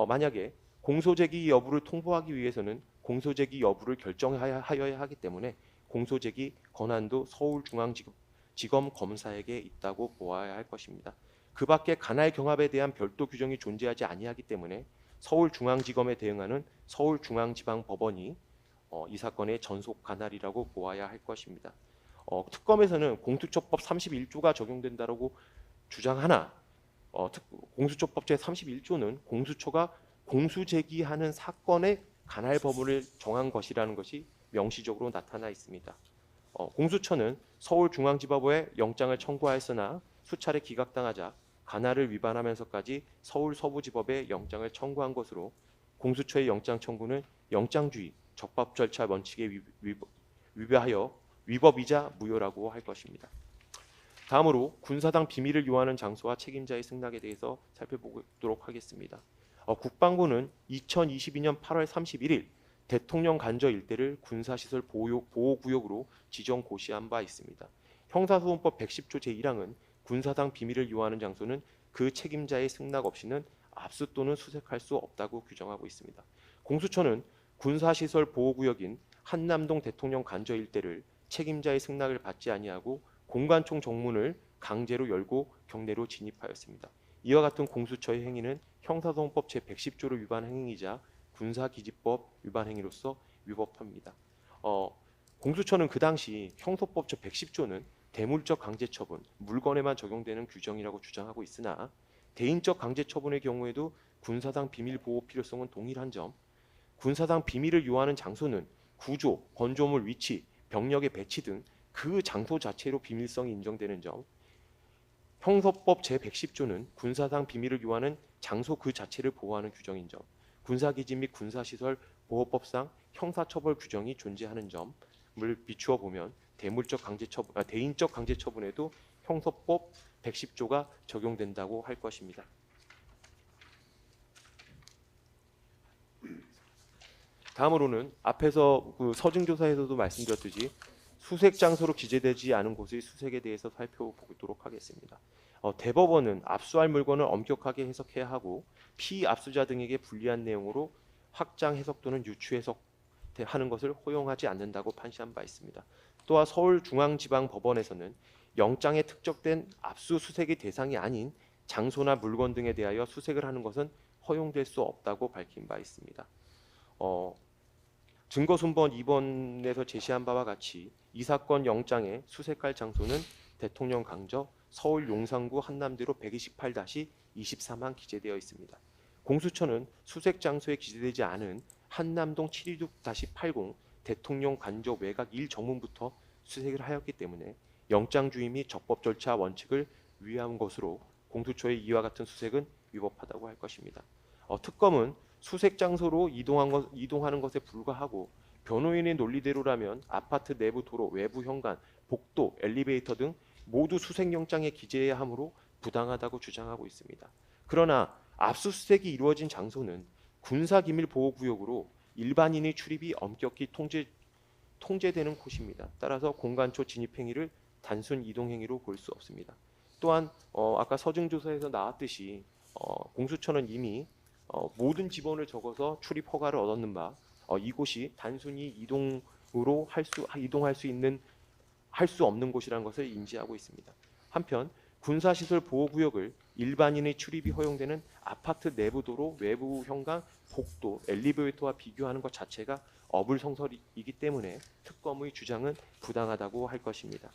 만약에 공소제기 여부를 통보하기 위해서는 공소제기 여부를 결정하여야 하기 때문에 공소제기 권한도 서울중앙지검 검사에게 있다고 보아야 할 것입니다. 그 밖에 관할 경합에 대한 별도 규정이 존재하지 아니하기 때문에 서울중앙지검에 대응하는 서울중앙지방법원이 이 사건의 전속 관할이라고 보아야 할 것입니다. 특검에서는 공수처법 31조가 적용된다고 주장하나 공수처법 제31조는 공수처가 공수제기하는 사건의 관할 법무를 정한 것이라는 것이 명시적으로 나타나 있습니다. 공수처는 서울중앙지법에 영장을 청구하였으나 수차례 기각당하자 관할을 위반하면서까지 서울서부지법에 영장을 청구한 것으로 공수처의 영장 청구는 영장주의, 적법 절차 원칙에 위배하여 위법이자 무효라고 할 것입니다. 다음으로 군사당 비밀을 요하는 장소와 책임자의 승낙에 대해서 살펴보도록 하겠습니다. 국방부는 2022년 8월 31일 대통령 관저 일대를 군사시설 보호구역으로 지정 고시한 바 있습니다. 형사소송법 110조 제1항은 군사당 비밀을 요하는 장소는 그 책임자의 승낙 없이는 압수 또는 수색할 수 없다고 규정하고 있습니다. 공수처는 군사시설 보호구역인 한남동 대통령 관저 일대를 책임자의 승낙을 받지 아니하고 공관총 정문을 강제로 열고 경내로 진입하였습니다. 이와 같은 공수처의 행위는 형사소송법 제110조를 위반한 행위이자 군사기지법 위반 행위로서 위법합니다. 공수처는 그 당시 형소법 제110조는 대물적 강제처분, 물건에만 적용되는 규정이라고 주장하고 있으나 대인적 강제처분의 경우에도 군사당 비밀 보호 필요성은 동일한 점, 군사당 비밀을 요하는 장소는 구조, 건조물 위치, 병력의 배치 등 그 장소 자체로 비밀성이 인정되는 점, 형사법 제110조는 군사상 비밀을 요하는 장소 그 자체를 보호하는 규정인 점, 군사기지 및 군사시설 보호법상 형사처벌 규정이 존재하는 점을 비추어 보면 대인적 강제처분에도 형사법 110조가 적용된다고 할 것입니다. 다음으로는 앞에서 그 서증조사에서도 말씀드렸듯이 수색 장소로 기재되지 않은 곳의 수색에 대해서 살펴보도록 하겠습니다. 대법원은 압수할 물건을 엄격하게 해석해야 하고 피압수자 등에게 불리한 내용으로 확장 해석 또는 유추 해석하는 것을 허용하지 않는다고 판시한 바 있습니다. 또한 서울중앙지방법원에서는 영장에 특정된 압수수색의 대상이 아닌 장소나 물건 등에 대하여 수색을 하는 것은 허용될 수 없다고 밝힌 바 있습니다. 증거순번 2번에서 제시한 바와 같이 이 사건 영장에 수색할 장소는 대통령 강저 서울 용산구 한남대로 128-23항 기재되어 있습니다. 공수처는 수색 장소에 기재되지 않은 한남동 726-80 대통령 간저 외곽 1정문부터 수색을 하였기 때문에 영장 주의 및 적법 절차 원칙을 위한 것으로 공수처의 이와 같은 수색은 위법하다고 할 것입니다. 특검은 수색 장소로 이동하는 것에 불과하고 변호인의 논리대로라면 아파트 내부 도로, 외부 현관, 복도, 엘리베이터 등 모두 수색영장에 기재해야 하므로 부당하다고 주장하고 있습니다. 그러나 압수수색이 이루어진 장소는 군사기밀보호구역으로 일반인의 출입이 엄격히 통제되는 곳입니다. 따라서 공간초 진입행위를 단순 이동행위로 볼 수 없습니다. 또한 아까 서증조사에서 나왔듯이 공수처는 이미 모든 지번을 적어서 출입 허가를 얻었는 바 이곳이 단순히 이동할 수 없는 곳이라는 것을 인지하고 있습니다. 한편 군사시설 보호구역을 일반인의 출입이 허용되는 아파트 내부 도로, 외부 현관, 복도, 엘리베이터와 비교하는 것 자체가 어불성설이기 때문에 특검의 주장은 부당하다고 할 것입니다.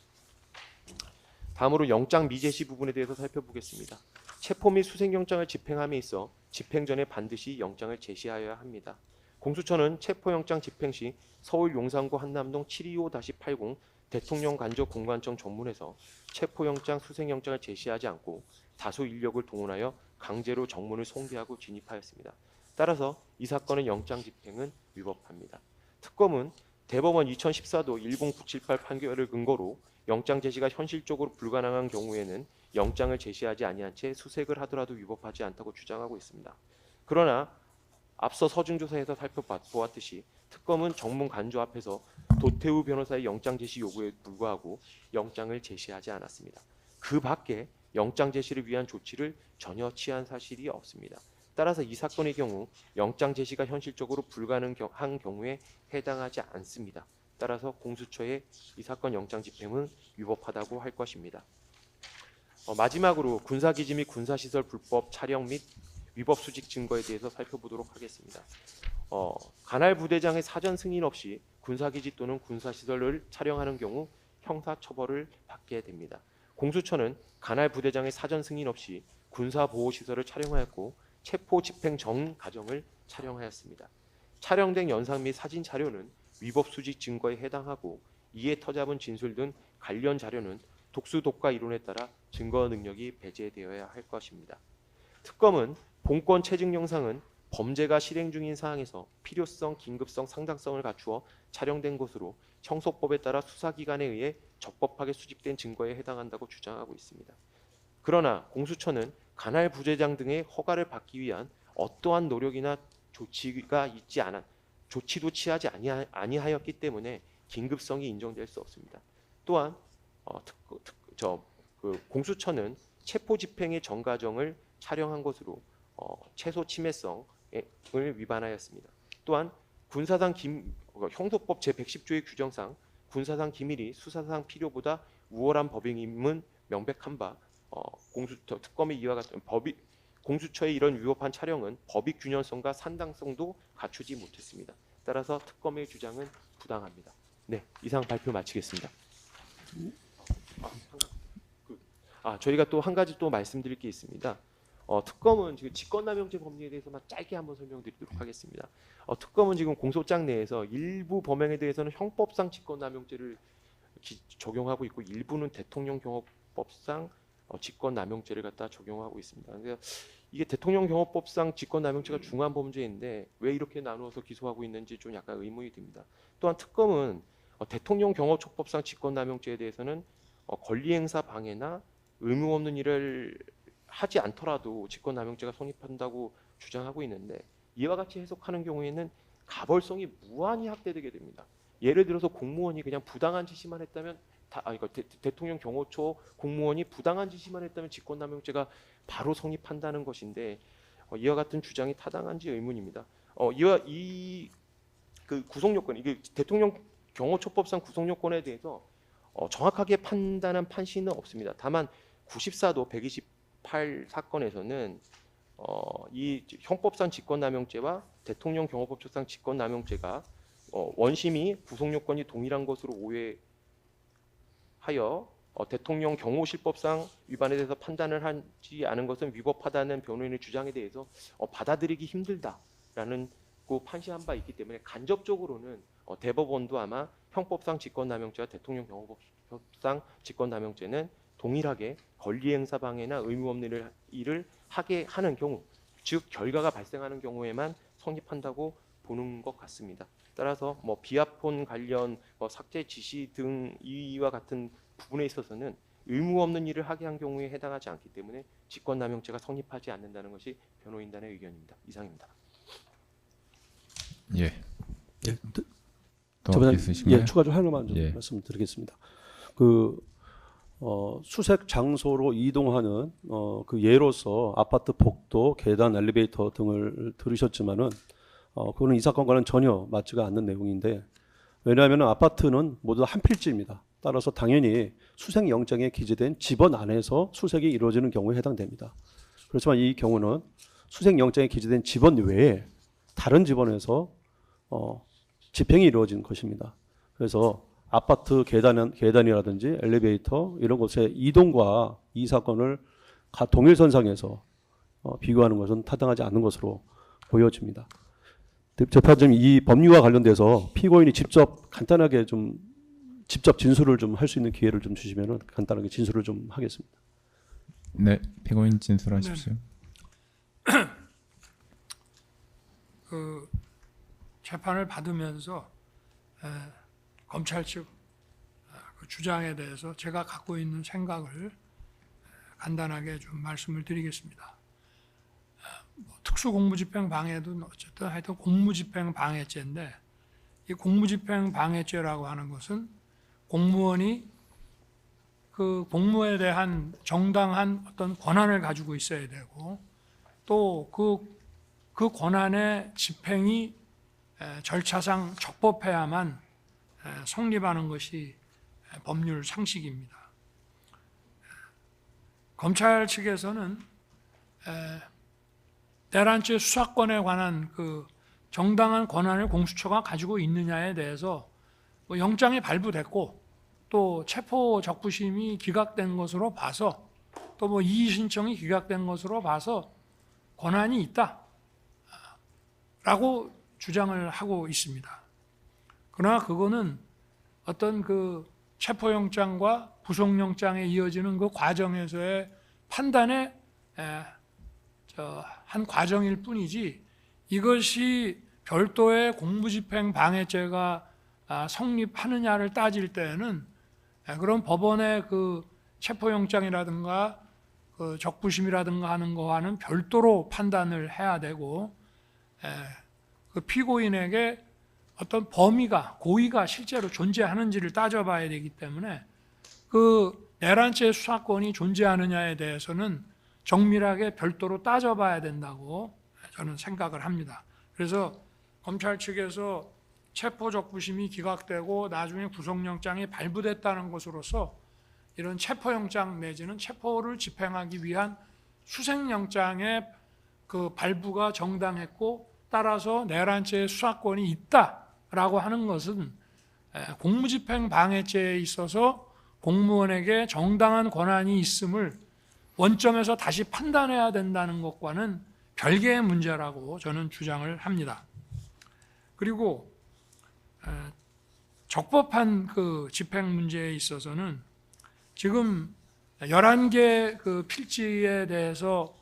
다음으로 영장 미제시 부분에 대해서 살펴보겠습니다. 체포 및 수색영장을 집행함에 있어 집행 전에 반드시 영장을 제시하여야 합니다. 공수처는 체포영장 집행 시 서울 용산구 한남동 725-80 대통령 간접 공관청 정문에서 체포영장, 수색영장을 제시하지 않고 다수 인력을 동원하여 강제로 정문을 송기하고 진입하였습니다. 따라서 이 사건의 영장 집행은 위법합니다. 특검은 대법원 2014도 10978 판결을 근거로 영장 제시가 현실적으로 불가능한 경우에는 영장을 제시하지 아니한 채 수색을 하더라도 위법하지 않다고 주장하고 있습니다. 그러나 앞서 서증조사에서 살펴보았듯이 특검은 정문 간주 앞에서 도태우 변호사의 영장 제시 요구에 불구하고 영장을 제시하지 않았습니다. 그 밖에 영장 제시를 위한 조치를 전혀 취한 사실이 없습니다. 따라서 이 사건의 경우 영장 제시가 현실적으로 불가능한 경우에 해당하지 않습니다. 따라서 공수처의 이 사건 영장 집행은 위법하다고 할 것입니다. 마지막으로 군사기지 및 군사시설 불법 촬영 및 위법 수직 증거에 대해서 살펴보도록 하겠습니다. 관할 부대장의 사전 승인 없이 군사기지 또는 군사시설을 촬영하는 경우 형사처벌을 받게 됩니다. 공수처는 관할 부대장의 사전 승인 없이 군사보호시설을 촬영하였고 체포 집행 전 과정을 촬영하였습니다. 촬영된 영상 및 사진 자료는 위법 수직 증거에 해당하고 이에 터잡은 진술 등 관련 자료는 독수독가 이론에 따라 증거 능력이 배제되어야 할 것입니다. 특검은 본건 체증 영상은 범죄가 실행 중인 사항에서 필요성, 긴급성, 상당성을 갖추어 촬영된 것으로 형소법에 따라 수사기관에 의해 적법하게 수집된 증거에 해당한다고 주장하고 있습니다. 그러나 공수처는 관할 부대장 등의 허가를 받기 위한 어떠한 노력이나 조치도 취하지 아니하였기 때문에 긴급성이 인정될 수 없습니다. 또한 공수처는 체포 집행의 전 과정을 촬영한 것으로 최소 침해성을 위반하였습니다. 또한 형소법 제110조의 규정상 군사상 기밀이 수사상 필요보다 우월한 법임은 명백한 바 특검의 이와 같은 공수처의 이런 위법한 촬영은 법익 균형성과 상당성도 갖추지 못했습니다. 따라서 특검의 주장은 부당합니다. 네, 이상 발표 마치겠습니다. 저희가 또 한 가지 또 말씀드릴 게 있습니다. 특검은 지금 직권남용죄 법리에 대해서만 짧게 한번 설명드리도록 하겠습니다. 특검은 지금 공소장 내에서 일부 범행에 대해서는 형법상 직권남용죄를 적용하고 있고 일부는 대통령 경호법상 직권남용죄를 갖다 적용하고 있습니다. 그래서 이게 대통령경호법상 직권남용죄가 중한 범죄인데 왜 이렇게 나누어서 기소하고 있는지 좀 약간 의문이 듭니다. 또한 특검은 대통령경호처법상 직권남용죄에 대해서는 권리행사 방해나 의무 없는 일을 하지 않더라도 직권남용죄가 성립한다고 주장하고 있는데 이와 같이 해석하는 경우에는 가벌성이 무한히 확대되게 됩니다. 예를 들어서 공무원이 그냥 부당한 지시만 했다면 대통령 경호처 공무원이 부당한 지시만 했다면 직권남용죄가 바로 성립한다는 것인데 이와 같은 주장이 타당한지 의문입니다. 그 구속 요건 이게 대통령 경호처법상 구속 요건에 대해서 정확하게 판단한 판시는 없습니다. 다만 94도 128 사건에서는 이 형법상 직권남용죄와 대통령 경호법상 직권남용죄가 원심이 구속 요건이 동일한 것으로 오해하여 대통령 경호실법상 위반에 대해서 판단을 하지 않은 것은 위법하다는 변호인의 주장에 대해서 받아들이기 힘들다라는 그 판시한 바 있기 때문에 간접적으로는 대법원도 아마 형법상 직권남용죄와 대통령 경호법상 직권남용죄는 동일하게 권리행사 방해나 의무 없는 일을 하게 하는 경우, 즉 결과가 발생하는 경우에만 성립한다고 보는 것 같습니다. 따라서 비합본 관련 삭제 지시 등 이와 같은 부분에 있어서는 의무 없는 일을 하게 한 경우에 해당하지 않기 때문에 직권남용죄가 성립하지 않는다는 것이 변호인단의 의견입니다. 이상입니다. 예. 예, 더 있으신가요? 예, 추가적으로 하나만 좀 예. 말씀드리겠습니다. 수색 장소로 이동하는 그 예로서 아파트 복도, 계단, 엘리베이터 등을 들으셨지만은 그거는 이 사건과는 전혀 맞지가 않는 내용인데 왜냐하면 아파트는 모두 다 한 필지입니다. 따라서 당연히 수색 영장에 기재된 집원 안에서 수색이 이루어지는 경우에 해당됩니다. 그렇지만 이 경우는 수색 영장에 기재된 집원 외에 다른 집원에서 집행이 이루어진 것입니다. 그래서 아파트 계단이라든지 엘리베이터 이런 곳의 이동과 이 사건을 동일선상에서 비교하는 것은 타당하지 않는 것으로 보여집니다. 재판장님, 이 법률과 관련돼서 피고인이 직접 간단하게 직접 진술을 좀 할 수 있는 기회를 좀 주시면은 간단하게 진술을 좀 하겠습니다. 네, 피고인 진술하십시오. 그 재판을 받으면서 검찰 측 그 주장에 대해서 제가 갖고 있는 생각을 간단하게 좀 말씀을 드리겠습니다. 특수공무집행 방해도 어쨌든 하여튼 공무집행 방해죄인데 이 공무집행 방해죄라고 하는 것은 공무원이 그 공무에 대한 정당한 어떤 권한을 가지고 있어야 되고 또 그 권한의 집행이 절차상 적법해야만 성립하는 것이 법률 상식입니다. 검찰 측에서는 내란죄 수사권에 관한 그 정당한 권한을 공수처가 가지고 있느냐에 대해서 영장이 발부됐고 또 체포 적부심이 기각된 것으로 봐서 또 이의 신청이 기각된 것으로 봐서 권한이 있다라고 주장을 하고 있습니다. 그러나 그거는 어떤 그 체포영장과 구속영장에 이어지는 그 과정에서의 판단의 한 과정일 뿐이지 이것이 별도의 공무집행 방해죄가 성립하느냐를 따질 때에는 그런 법원의 그 체포영장이라든가 그 적부심이라든가 하는 거와는 별도로 판단을 해야 되고 그 피고인에게 어떤 범위가 고의가 실제로 존재하는지를 따져봐야 되기 때문에 그 내란죄 수사권이 존재하느냐에 대해서는 정밀하게 별도로 따져봐야 된다고 저는 생각을 합니다. 그래서 검찰 측에서 체포적부심이 기각되고 나중에 구속영장이 발부됐다는 것으로서 이런 체포영장 내지는 체포를 집행하기 위한 수색영장의 그 발부가 정당했고 따라서 내란죄 수사권이 있다라고 하는 것은 공무집행 방해죄에 있어서 공무원에게 정당한 권한이 있음을 원점에서 다시 판단해야 된다는 것과는 별개의 문제라고 저는 주장을 합니다. 그리고 적법한 그 집행 문제에 있어서는 지금 11개 그 필지에 대해서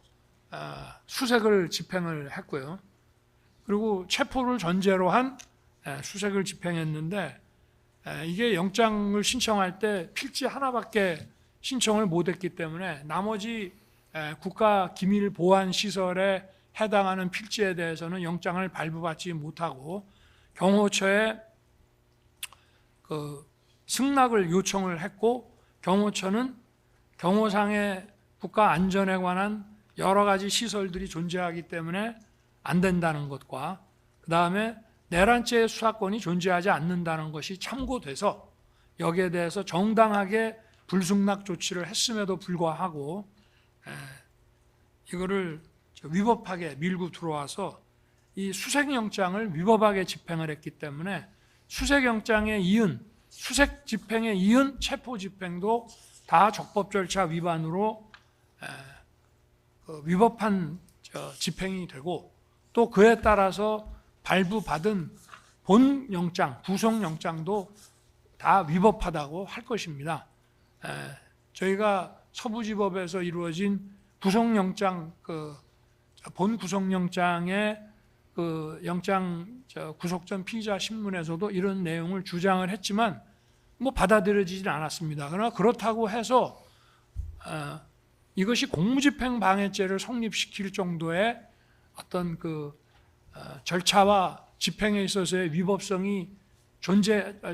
수색을 집행을 했고요. 그리고 체포를 전제로 한 수색을 집행했는데 이게 영장을 신청할 때 필지 하나밖에 신청을 못했기 때문에 나머지 국가 기밀 보안 시설에 해당하는 필지에 대해서는 영장을 발부받지 못하고 경호처에 그 승낙을 요청을 했고 경호처는 경호상의 국가 안전에 관한 여러 가지 시설들이 존재하기 때문에 안 된다는 것과 그 다음에 내란죄 수사권이 존재하지 않는다는 것이 참고돼서 여기에 대해서 정당하게 불승낙 조치를 했음에도 불구하고 이거를 위법하게 밀고 들어와서 이 수색영장을 위법하게 집행을 했기 때문에 수색영장에 이은 수색 집행에 이은 체포 집행도 다 적법 절차 위반으로 위법한 집행이 되고 또 그에 따라서 발부받은 본 영장, 구속 영장도 다 위법하다고 할 것입니다. 저희가 서부지법에서 이루어진 구속영장 본 구속영장의 그 영장 구속 전 피의자 신문에서도 이런 내용을 주장을 했지만 뭐 받아들여지진 않았습니다. 그러나 그렇다고 해서 이것이 공무집행 방해죄를 성립시킬 정도의 어떤 그 절차와 집행에 있어서의 위법성이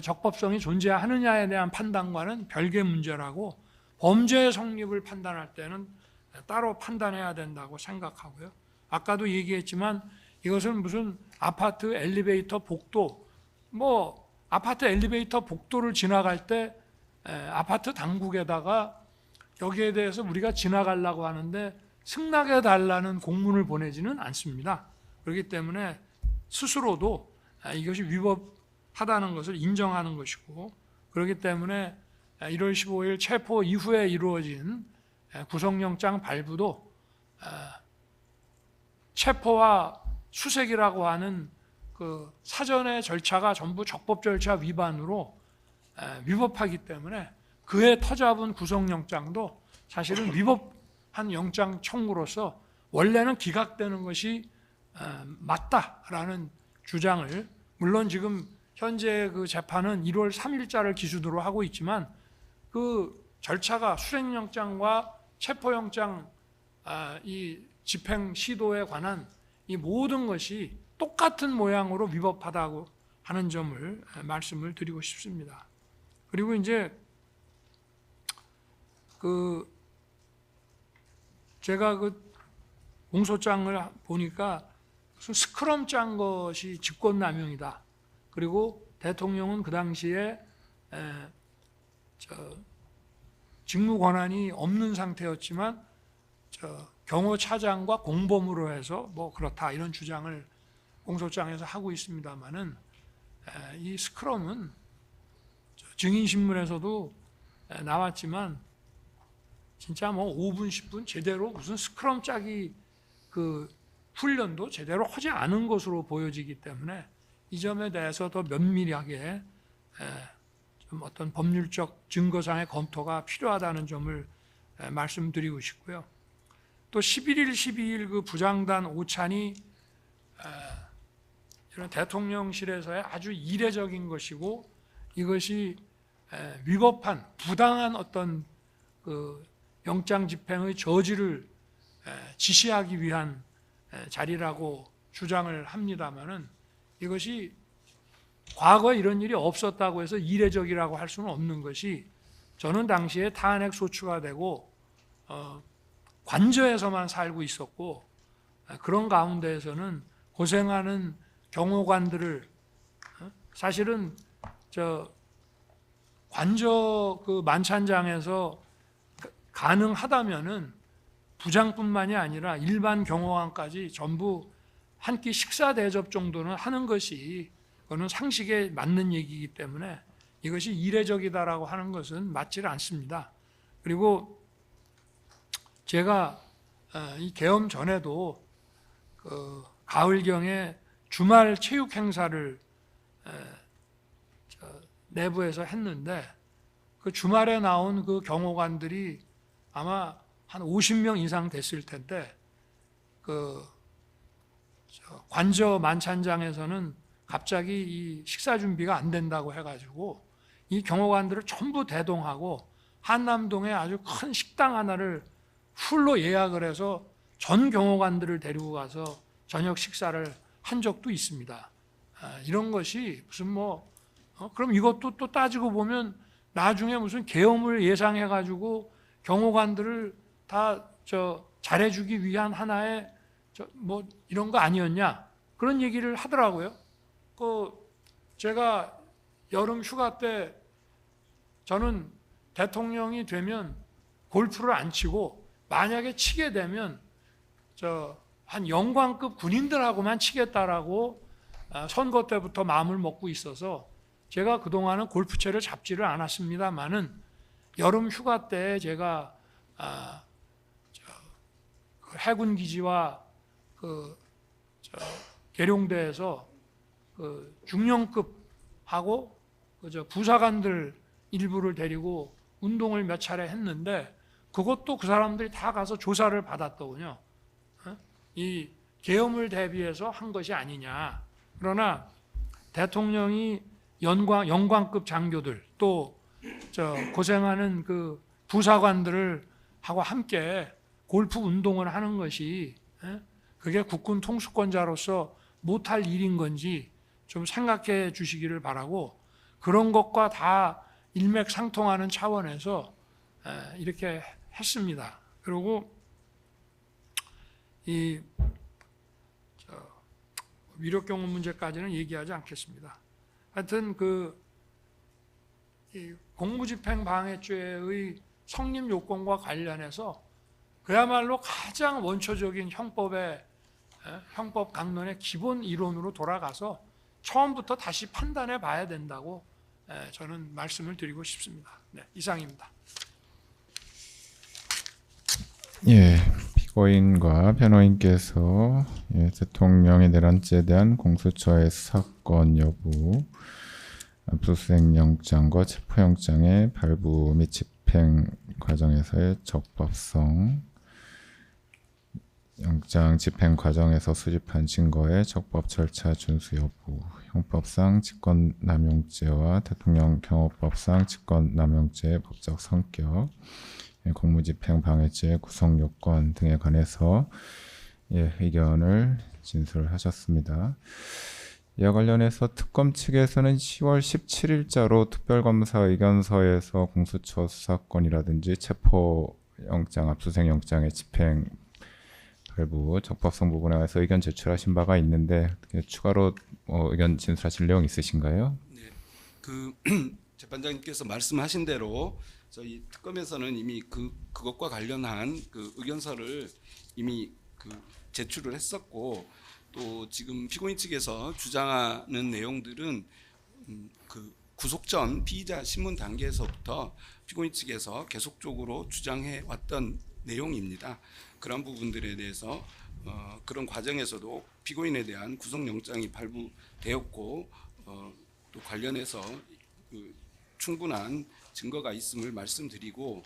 적법성이 존재하느냐에 대한 판단과는 별개의 문제라고 범죄 성립을 판단할 때는 따로 판단해야 된다고 생각하고요. 아까도 얘기했지만 이것은 무슨 아파트 엘리베이터 복도, 뭐 아파트 엘리베이터 복도를 지나갈 때 아파트 당국에다가 여기에 대해서 우리가 지나가려고 하는데 승낙해 달라는 공문을 보내지는 않습니다. 그렇기 때문에 스스로도 이것이 위법하다는 것을 인정하는 것이고 그렇기 때문에 1월 15일 체포 이후에 이루어진 구속영장 발부도 체포와 수색이라고 하는 그 사전의 절차가 전부 적법 절차 위반으로 위법하기 때문에 그에 터잡은 구속영장도 사실은 위법한 영장 청구로서 원래는 기각되는 것이 맞다라는 주장을 물론 지금 현재 그 재판은 1월 3일자를 기준으로 하고 있지만 그 절차가 수색영장과 체포영장 이 집행 시도에 관한 이 모든 것이 똑같은 모양으로 위법하다고 하는 점을 말씀을 드리고 싶습니다. 그리고 이제 제가 그 공소장을 보니까 무슨 스크럼 짠 것이 직권남용이다. 그리고 대통령은 그 당시에 직무 권한이 없는 상태였지만 경호차장과 공범으로 해서 뭐 그렇다 이런 주장을 공소장에서 하고 있습니다만은 이 스크럼은 증인신문에서도 나왔지만 진짜 뭐 5분 10분 제대로 무슨 스크럼 짜기 그 훈련도 제대로 하지 않은 것으로 보여지기 때문에 이 점에 대해서 더 면밀하게 좀 어떤 법률적 증거상의 검토가 필요하다는 점을 말씀드리고 싶고요. 또 11일, 12일 그 부장단 오찬이 이런 대통령실에서의 아주 이례적인 것이고 이것이 위법한 부당한 어떤 그 영장 집행의 저지를 지시하기 위한 자리라고 주장을 합니다마는 이것이 과거에 이런 일이 없었다고 해서 이례적이라고 할 수는 없는 것이 저는 당시에 탄핵 소추가 되고 관저에서만 살고 있었고 그런 가운데에서는 고생하는 경호관들을 사실은 관저 그 만찬장에서 가능하다면은 부장뿐만이 아니라 일반 경호관까지 전부 한 끼 식사 대접 정도는 하는 것이 그거는 상식에 맞는 얘기이기 때문에 이것이 이례적이다라고 하는 것은 맞지 않습니다. 그리고 제가 이 계엄 전에도 그 가을경에 주말 체육 행사를 내부에서 했는데 그 주말에 나온 그 경호관들이 아마 한 50명 이상 됐을 텐데 관저 만찬장에서는 갑자기 이 식사 준비가 안 된다고 해가지고 이 경호관들을 전부 대동하고 한남동에 아주 큰 식당 하나를 풀로 예약을 해서 전 경호관들을 데리고 가서 저녁 식사를 한 적도 있습니다. 이런 것이 무슨 그럼 이것도 또 따지고 보면 나중에 무슨 계엄을 예상해가지고 경호관들을 다 잘해주기 위한 하나의 이런 거 아니었냐 그런 얘기를 하더라고요. 제가 여름 휴가 때 저는 대통령이 되면 골프를 안 치고 만약에 치게 되면 한 영광급 군인들하고만 치겠다라고 선거 때부터 마음을 먹고 있어서 제가 그동안은 골프채를 잡지를 않았습니다만은 여름 휴가 때 제가 그 해군 기지와 계룡대에서 중령급하고 부사관들 일부를 데리고 운동을 몇 차례 했는데 그것도 그 사람들이 다 가서 조사를 받았더군요. 이 계엄을 대비해서 한 것이 아니냐. 그러나 대통령이 영광급 장교들 또 고생하는 그 부사관들을 하고 함께 골프 운동을 하는 것이 그게 국군 통수권자로서 못할 일인 건지 좀 생각해 주시기를 바라고 그런 것과 다 일맥상통하는 차원에서 이렇게 했습니다. 그리고 이 위력 경호 문제까지는 얘기하지 않겠습니다. 하여튼 이 공무집행 방해죄의 성립 요건과 관련해서 그야말로 가장 원초적인 형법 강론의 기본 이론으로 돌아가서 처음부터 다시 판단해 봐야 된다고 저는 말씀을 드리고 싶습니다. 네, 이상입니다. 예, 피고인과 변호인께서 대통령의 내란죄에 대한 공수처의 수사권 여부, 압수수색영장과 체포영장의 발부 및 집행 과정에서의 적법성, 영장 집행 과정에서 수집한 증거의 적법 절차 준수 여부, 형법상 직권남용죄와 대통령 경호법상 직권남용죄의 법적 성격, 공무집행 방해죄 구성 요건 등에 관해서 의견을 진술하셨습니다. 이와 관련해서 특검 측에서는 10월 17일자로 특별검사 의견서에서 공수처 수사권이라든지 체포영장, 압수수색영장의 집행 발부 적법성 부분에 관해서 의견 제출하신 바가 있는데 추가로 의견 진술하실 내용 있으신가요? 네, 재판장님께서 말씀하신 대로 저희 특검에서는 이미 그것과 관련한 의견서를 이미 제출을 했었고 또 지금 피고인 측에서 주장하는 내용들은 구속 전 피의자 신문 단계에서부터 피고인 측에서 계속적으로 주장해 왔던 내용입니다. 그런 부분들에 대해서 그런 과정에서도 피고인에 대한 구속영장이 발부되었고 또 관련해서 충분한 증거가 있음을 말씀드리고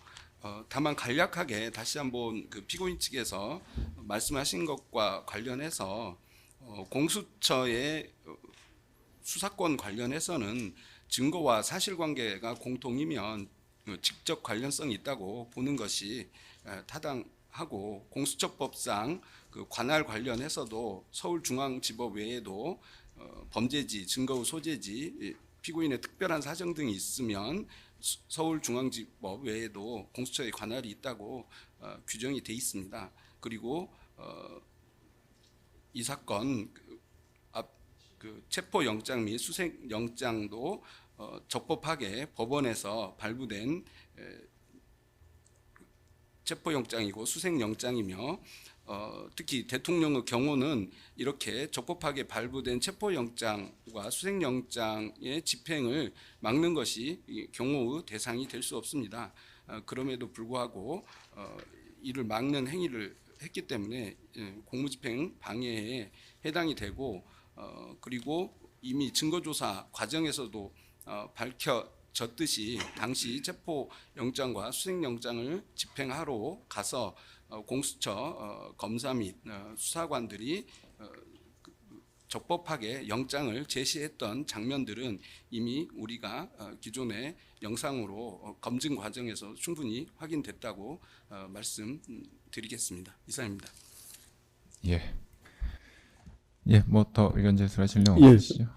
다만 간략하게 다시 한번 피고인 측에서 말씀하신 것과 관련해서 공수처의 수사권 관련해서는 증거와 사실관계가 공통이면 직접 관련성이 있다고 보는 것이 타당하고 공수처법상 관할 관련해서도 서울중앙지법 외에도 범죄지, 증거 소재지, 피고인의 특별한 사정 등이 있으면 서울중앙지법 외에도 공수처의 관할이 있다고 규정이 돼 있습니다. 그리고 이 사건 체포영장 및 수색영장도 적법하게 법원에서 발부된 체포영장이고 수색영장이며 특히 대통령의 경우는 이렇게 적법하게 발부된 체포영장과 수색영장의 집행을 막는 것이 경호의 대상이 될 수 없습니다. 그럼에도 불구하고 이를 막는 행위를 했기 때문에 공무집행 방해에 해당이 되고 그리고 이미 증거조사 과정에서도 졌듯이 당시 체포영장과 수색영장을 집행하러 가서 공수처 검사 및 수사관들이 적법하게 영장을 제시했던 장면들은 이미 우리가 기존의 영상으로 검증 과정에서 충분히 확인됐다고 말씀드리겠습니다. 이상입니다. 예. 예, 뭐 더 의견 제출하실 내용 예. 없으시죠?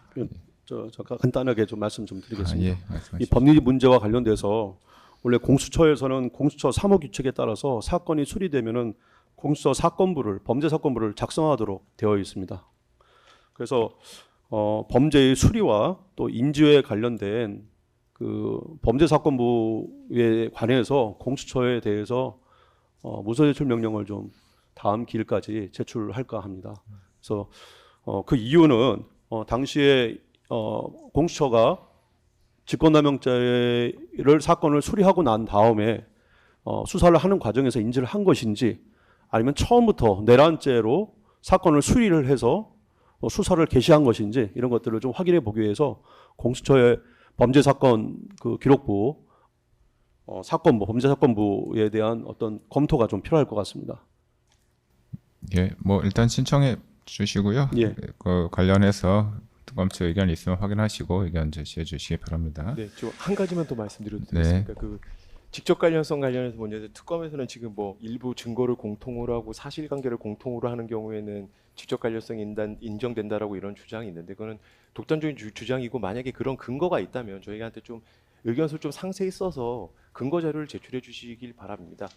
저 잠깐 간단하게 좀 말씀 좀 드리겠습니다. 예, 이 말씀하시죠. 법리 문제와 관련돼서 원래 공수처에서는 공수처 사무규칙에 따라서 사건이 수리되면은 공수처 사건부를 범죄 사건부를 작성하도록 되어 있습니다. 그래서 범죄의 수리와 또 인지에 관련된 그 범죄 사건부에 관해서 공수처에 대해서 무소 제출 명령을 좀 다음 기일까지 제출할까 합니다. 그래서 그 이유는 당시에 공수처가 직권남용죄를 사건을 수리하고 난 다음에 수사를 하는 과정에서 인지를 한 것인지 아니면 처음부터 내란죄로 사건을 수리를 해서 수사를 개시한 것인지 이런 것들을 좀 확인해 보기 위해서 공수처의 범죄 사건 그 기록부 사건부 범죄 사건부에 대한 어떤 검토가 좀 필요할 것 같습니다. 예, 뭐 일단 신청해 주시고요. 예. 그 관련해서 특검 측 의견 있으면 확인하시고 의견 제시해 주시기 바랍니다. 네, 저 한 가지만 더 말씀드려도 네. 되겠습니까? 그 직접 관련성 관련해서 뭐냐면 특검에서는 지금 뭐 일부 증거를 공통으로 하고 사실관계를 공통으로 하는 경우에는 직접 관련성이 인정된다라고 이런 주장이 있는데 그거는 독단적인 주장이고 만약에 그런 근거가 있다면 저희한테 좀 의견서를 좀 상세히 써서 근거 자료를 제출해 주시길 바랍니다.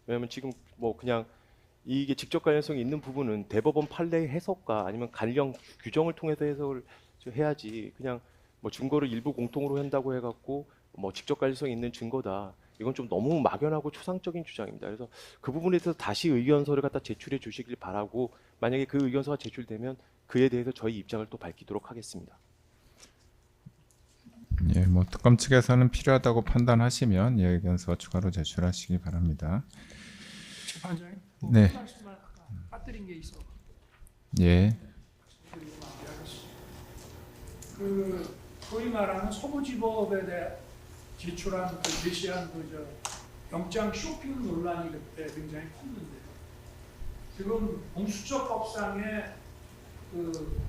왜냐하면 지금 뭐 그냥 이게 직접 관련성이 있는 부분은 대법원 판례 해석과 아니면 관련 규정을 통해서 해석을 해야지 그냥 뭐 증거를 일부 공통으로 한다고 해갖고 뭐 직접 관련성이 있는 증거다. 이건 좀 너무 막연하고 추상적인 주장입니다. 그래서 그 부분에 대해서 다시 의견서를 갖다 제출해 주시길 바라고 만약에 그 의견서가 제출되면 그에 대해서 저희 입장을 또 밝히도록 하겠습니다. 예, 뭐 특검 측에서는 필요하다고 판단하시면 예, 의견서 추가로 제출하시기 바랍니다. 재판장님. 네. 말씀만 아까 빠뜨린 게 있어. 예, 그 소위 말하는 서부지법에 대해 제출한 그 제시한 그 영장 쇼핑 논란이 그때 굉장히 컸는데 지금 공수처법상에 그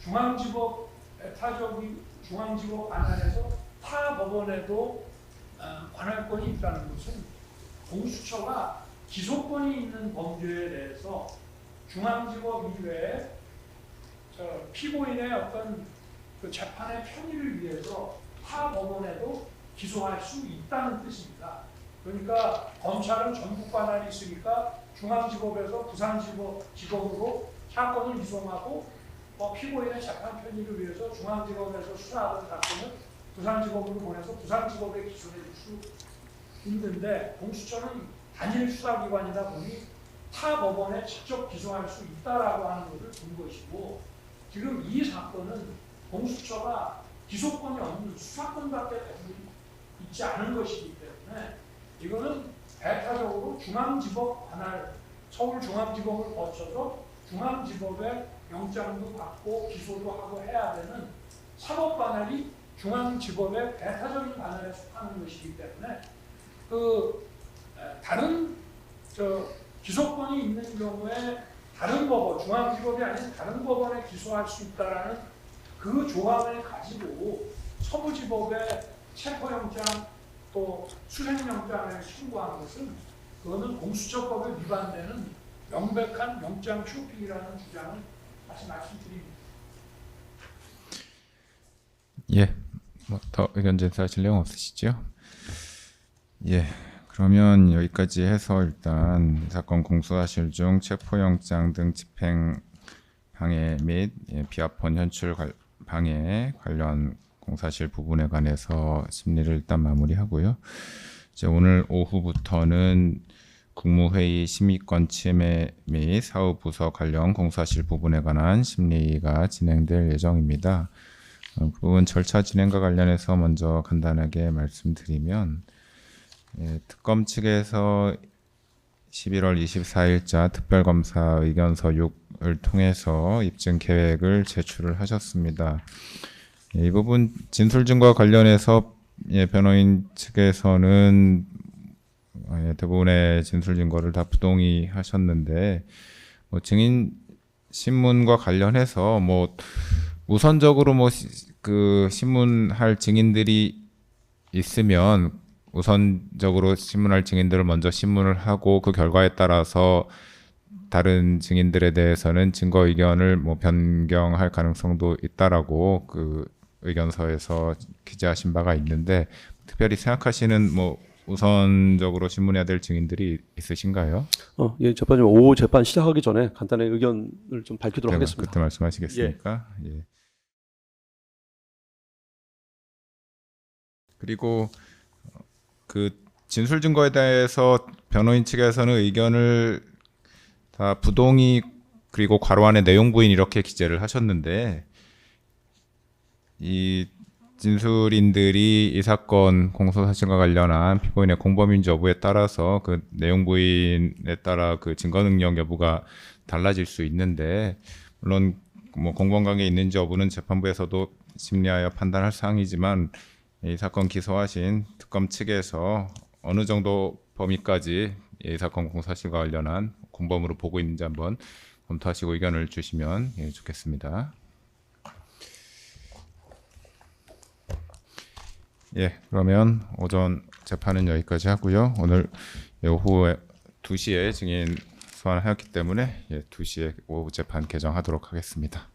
중앙지법 배타적인 중앙지법 관할에서 타 법원에도 관할권이 있다는 것은 공수처가 기소권이 있는 범죄에 대해서 중앙지법 이외에 피고인의 어떤 그 재판의 편의를 위해서 타 법원에도 기소할 수 있다는 뜻입니다. 그러니까 검찰은 전국 관할이 있으니까 중앙지법에서 부산지법으로 사건을 이송하고 피고인의 재판 편의를 위해서 중앙지법에서 수사하던 사건을 부산지법으로 보내서 부산지법에 기소해 줄 수 있는데 공수처는 단일 수사기관이다 보니 타 법원에 직접 기소할 수 있다라고 하는 것을 본 것이고 지금 이 사건은 공수처가 기소권이 없는 수사권밖에 있지 않은 것이기 때문에 이거는 배타적으로 중앙지법 관할 서울중앙지법을 거쳐서 중앙지법에 영장도 받고 기소도 하고 해야 되는 사법관할이 중앙지법의 배타적인 관할에 속하는 것이기 때문에 그 다른 기소권이 있는 경우에 다른 법원, 중앙지법이 아닌 다른 법원에 기소할 수 있다라는 그 조항을 가지고 서부지법에 체포영장 또 수색영장을 청구한 것은 그거는 공수처법에 위반되는 명백한 영장 쇼핑이라는 주장을 다시 말씀드립니다. 예, 뭐 더 의견 제출하실 내용 없으시죠? 예, 그러면 여기까지 해서 일단 이 사건 공소사실 중 체포영장 등 집행 방해 및 비합헌 현출 방해 관련 공사실 부분에 관해서 심리를 일단 마무리하고요. 이제 오늘 오후부터는 국무회의 심의권 침해 및 사후부서 관련 공사실 부분에 관한 심리가 진행될 예정입니다. 그 부분 절차 진행과 관련해서 먼저 간단하게 말씀드리면 특검 측에서 11월 24일자 특별검사 의견서 6을 통해서 입증 계획을 제출을 하셨습니다. 이 부분 진술증과 관련해서 예, 변호인 측에서는 예, 대부분의 진술 증거를 다 부동의하셨는데 뭐 증인 신문과 관련해서 뭐 우선적으로 뭐 그 신문할 증인들이 있으면 우선적으로 신문할 증인들을 먼저 신문을 하고 그 결과에 따라서 다른 증인들에 대해서는 증거 의견을 뭐 변경할 가능성도 있다라고 그 의견서에서 기재하신 바가 있는데 특별히 생각하시는 뭐 우선적으로 신문해야 될 증인들이 있으신가요? 예, 재판장님 오후 재판 시작하기 전에 간단히 의견을 좀 밝히도록 그때, 하겠습니다. 그때 말씀하시겠습니까? 예. 그리고 그 진술 증거에 대해서 변호인 측에서는 의견을 다 부동의 그리고 괄호 안에 내용 부인 이렇게 기재를 하셨는데 이 진술인들이 이 사건 공소 사실과 관련한 피고인의 공범인지 여부에 따라서 그 내용 부인에 따라 그 증거 능력 여부가 달라질 수 있는데 물론 뭐 공범관계 있는지 여부는 재판부에서도 심리하여 판단할 사항이지만 이 사건 기소하신 특검 측에서 어느 정도 범위까지 이 사건 공소 사실과 관련한 공범으로 보고 있는지 한번 검토하시고 의견을 주시면 좋겠습니다. 예, 그러면 오전 재판은 여기까지 하고요. 오늘 오후 2시에 증인 소환하였기 때문에 2시에 오후 재판 개정하도록 하겠습니다.